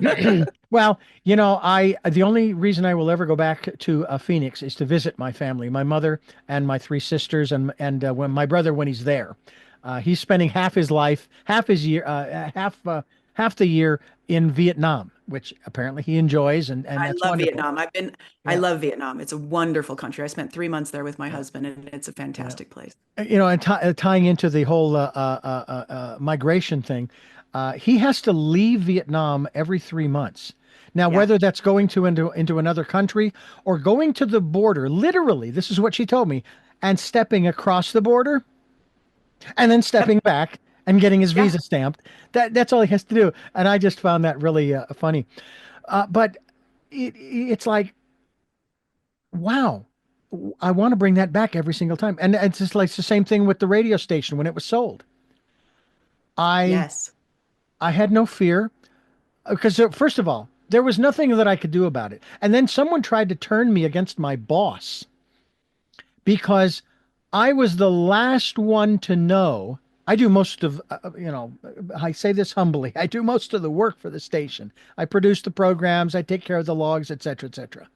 Damn it. Well, I the only reason I will ever go back to Phoenix is to visit my family, my mother and my three sisters, and when my brother when he's there, he's spending half his life, half the year in Vietnam, which apparently he enjoys, and I that's love wonderful. Vietnam. I Yeah, love Vietnam. It's a wonderful country. I spent 3 months there with my yeah, husband, and it's a yeah. fantastic place. And tying into the whole migration thing, he has to leave Vietnam every 3 months. Now, Yeah. whether that's going to into another country or going to the border, literally, this is what she told me, and stepping across the border and then Yep. stepping back and getting his Yeah. visa stamped. That's all he has to do. And I just found that really funny. But it's like, wow, I want to bring that back every single time. And it's just like it's the same thing with the radio station when it was sold. I Yes. I had no fear because first of all, there was nothing that I could do about it. And then someone tried to turn me against my boss because I was the last one to know. I do most of, I say this humbly. I do most of the work for the station. I produce the programs, I take care of the logs, et cetera, et cetera.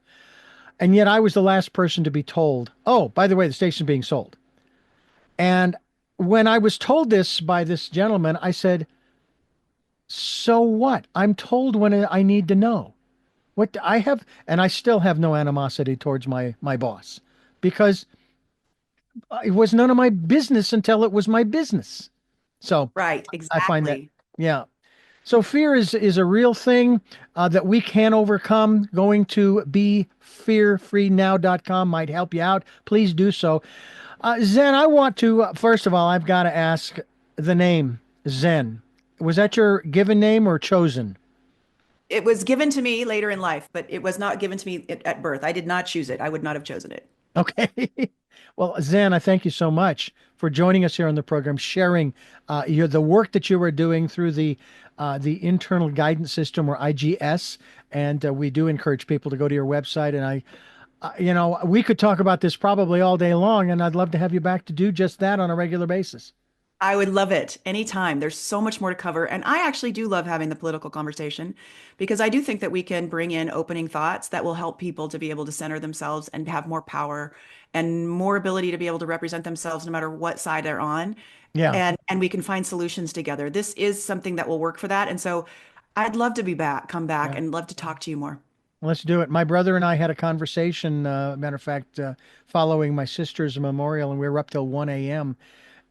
And yet I was the last person to be told, oh, by the way, the station's being sold. And when I was told this by this gentleman, I said, so what? I'm told when I need to know. What I have, and I still have no animosity towards my boss because it was none of my business until it was my business. So Right. I find that, Exactly. yeah. So fear is a real thing that we can overcome. Going to befearfreenow.com might help you out. Please do so. Zen, I want to, first of all, I've got to ask the name Zen. Was that your given name or chosen? It was given to me later in life, but it was not given to me at birth. I did not choose it. I would not have chosen it. Okay. Well, Zen, I thank you so much for joining us here on the program, sharing the work that you are doing through the internal guidance system or IGS. And we do encourage people to go to your website. And we could talk about this probably all day long, and I'd love to have you back to do just that on a regular basis. I would love it anytime. There's so much more to cover. And I actually do love having the political conversation because I do think that we can bring in opening thoughts that will help people to be able to center themselves and have more power and more ability to be able to represent themselves no matter what side they're on. Yeah. And we can find solutions together. This is something that will work for that. And so I'd love to come back Yeah. and love to talk to you more. Let's do it. My brother and I had a conversation, matter of fact, following my sister's memorial, and we were up till 1 a.m.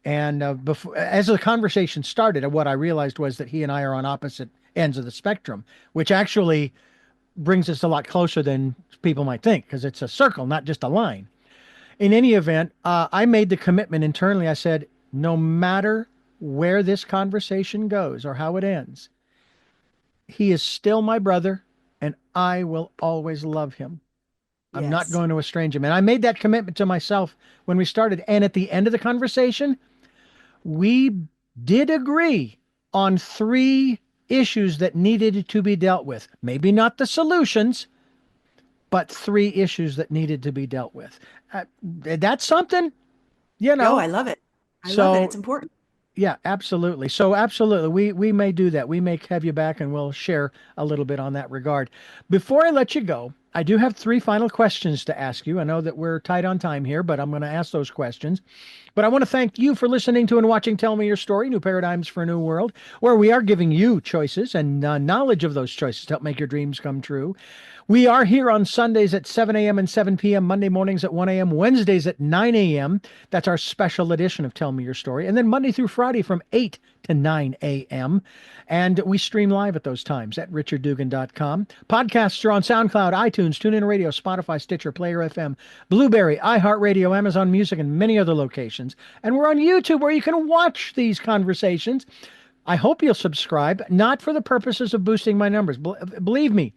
And before, as the conversation started, what I realized was that he and I are on opposite ends of the spectrum, which actually brings us a lot closer than people might think, because it's a circle, not just a line. In any event, I made the commitment internally. I said, no matter where this conversation goes or how it ends, he is still my brother, and I will always love him. I'm not Yes. going to estrange him. And I made that commitment to myself when we started. And at the end of the conversation, we did agree on three issues that needed to be dealt with. Maybe not the solutions, but three issues that needed to be dealt with. That's something, you Yo, know. I love it. I love it. So It's important. yeah, absolutely. So absolutely, we may do that. We may have you back, and we'll share a little bit on that regard. Before I let you go, I do have three final questions to ask you. I know that we're tight on time here, but I'm going to ask those questions. But I want to thank you for listening to and watching Tell Me Your Story, New Paradigms for a New World, where we are giving you choices and knowledge of those choices to help make your dreams come true. We are here on Sundays at 7 a.m. and 7 p.m., Monday mornings at 1 a.m., Wednesdays at 9 a.m. That's our special edition of Tell Me Your Story. And then Monday through Friday from 8 to 9 a.m. And we stream live at those times at richarddugan.com. Podcasts are on SoundCloud, iTunes, TuneIn Radio, Spotify, Stitcher, Player FM, Blueberry, iHeartRadio, Amazon Music, and many other locations. And we're on YouTube where you can watch these conversations. I hope you'll subscribe, not for the purposes of boosting my numbers. Believe me,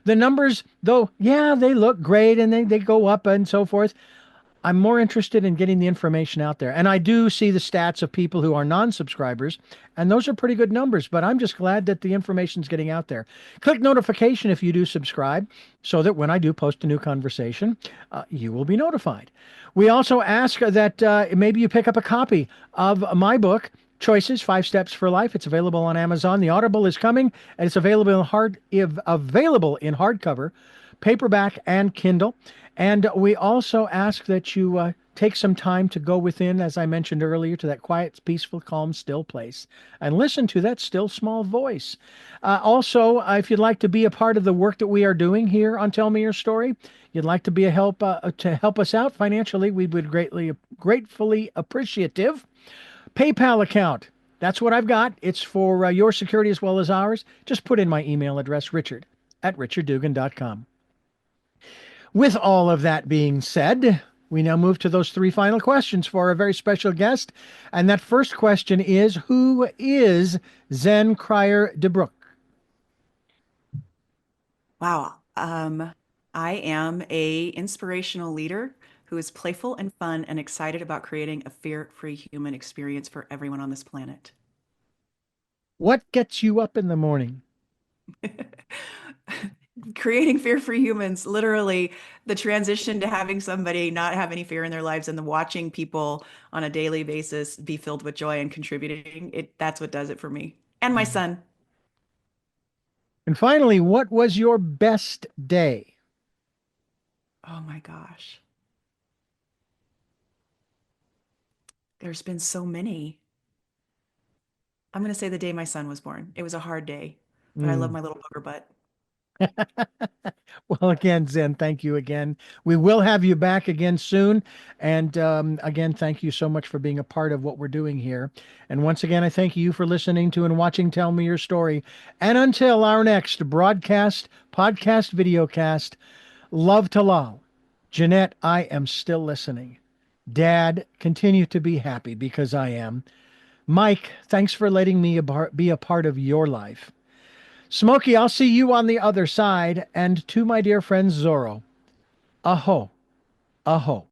the numbers, though, yeah, they look great and they go up and so forth. I'm more interested in getting the information out there. And I do see the stats of people who are non-subscribers, and those are pretty good numbers, but I'm just glad that the information's getting out there. Click notification if you do subscribe so that when I do post a new conversation, you will be notified. We also ask that maybe you pick up a copy of my book, Choices, 5 Steps for Life. It's available on Amazon. The Audible is coming, and it's available available in hardcover, paperback, and Kindle. And we also ask that you take some time to go within, as I mentioned earlier, to that quiet, peaceful, calm, still place and listen to that still small voice. Also, if you'd like to be a part of the work that we are doing here on Tell Me Your Story, you'd like to be to help us out financially, we would gratefully appreciative. PayPal account. That's what I've got. It's for your security as well as ours. Just put in my email address, richard@richarddugan.com. With all of that being said, we now move to those three final questions for a very special guest. And that first question is, who is Zen Cryar DeBrucke? Wow. I am a inspirational leader who is playful and fun and excited about creating a fear-free human experience for everyone on this planet. What gets you up in the morning? Creating fear-free humans, literally the transition to having somebody not have any fear in their lives and then watching people on a daily basis be filled with joy and contributing, that's what does it for me. And my son. And finally, what was your best day? Oh my gosh. There's been so many. I'm going to say the day my son was born. It was a hard day, but I love Mm. my little booger butt. Well, again, Zen, thank you again. We will have you back again soon. And again, thank you so much for being a part of what we're doing here. And once again, I thank you for listening to and watching Tell Me Your Story. And until our next broadcast, podcast, videocast, love to Lal. Jeanette, I am still listening. Dad, continue to be happy because I am. Mike, thanks for letting me be a part of your life. Smokey, I'll see you on the other side. And to my dear friend Zorro, aho, aho.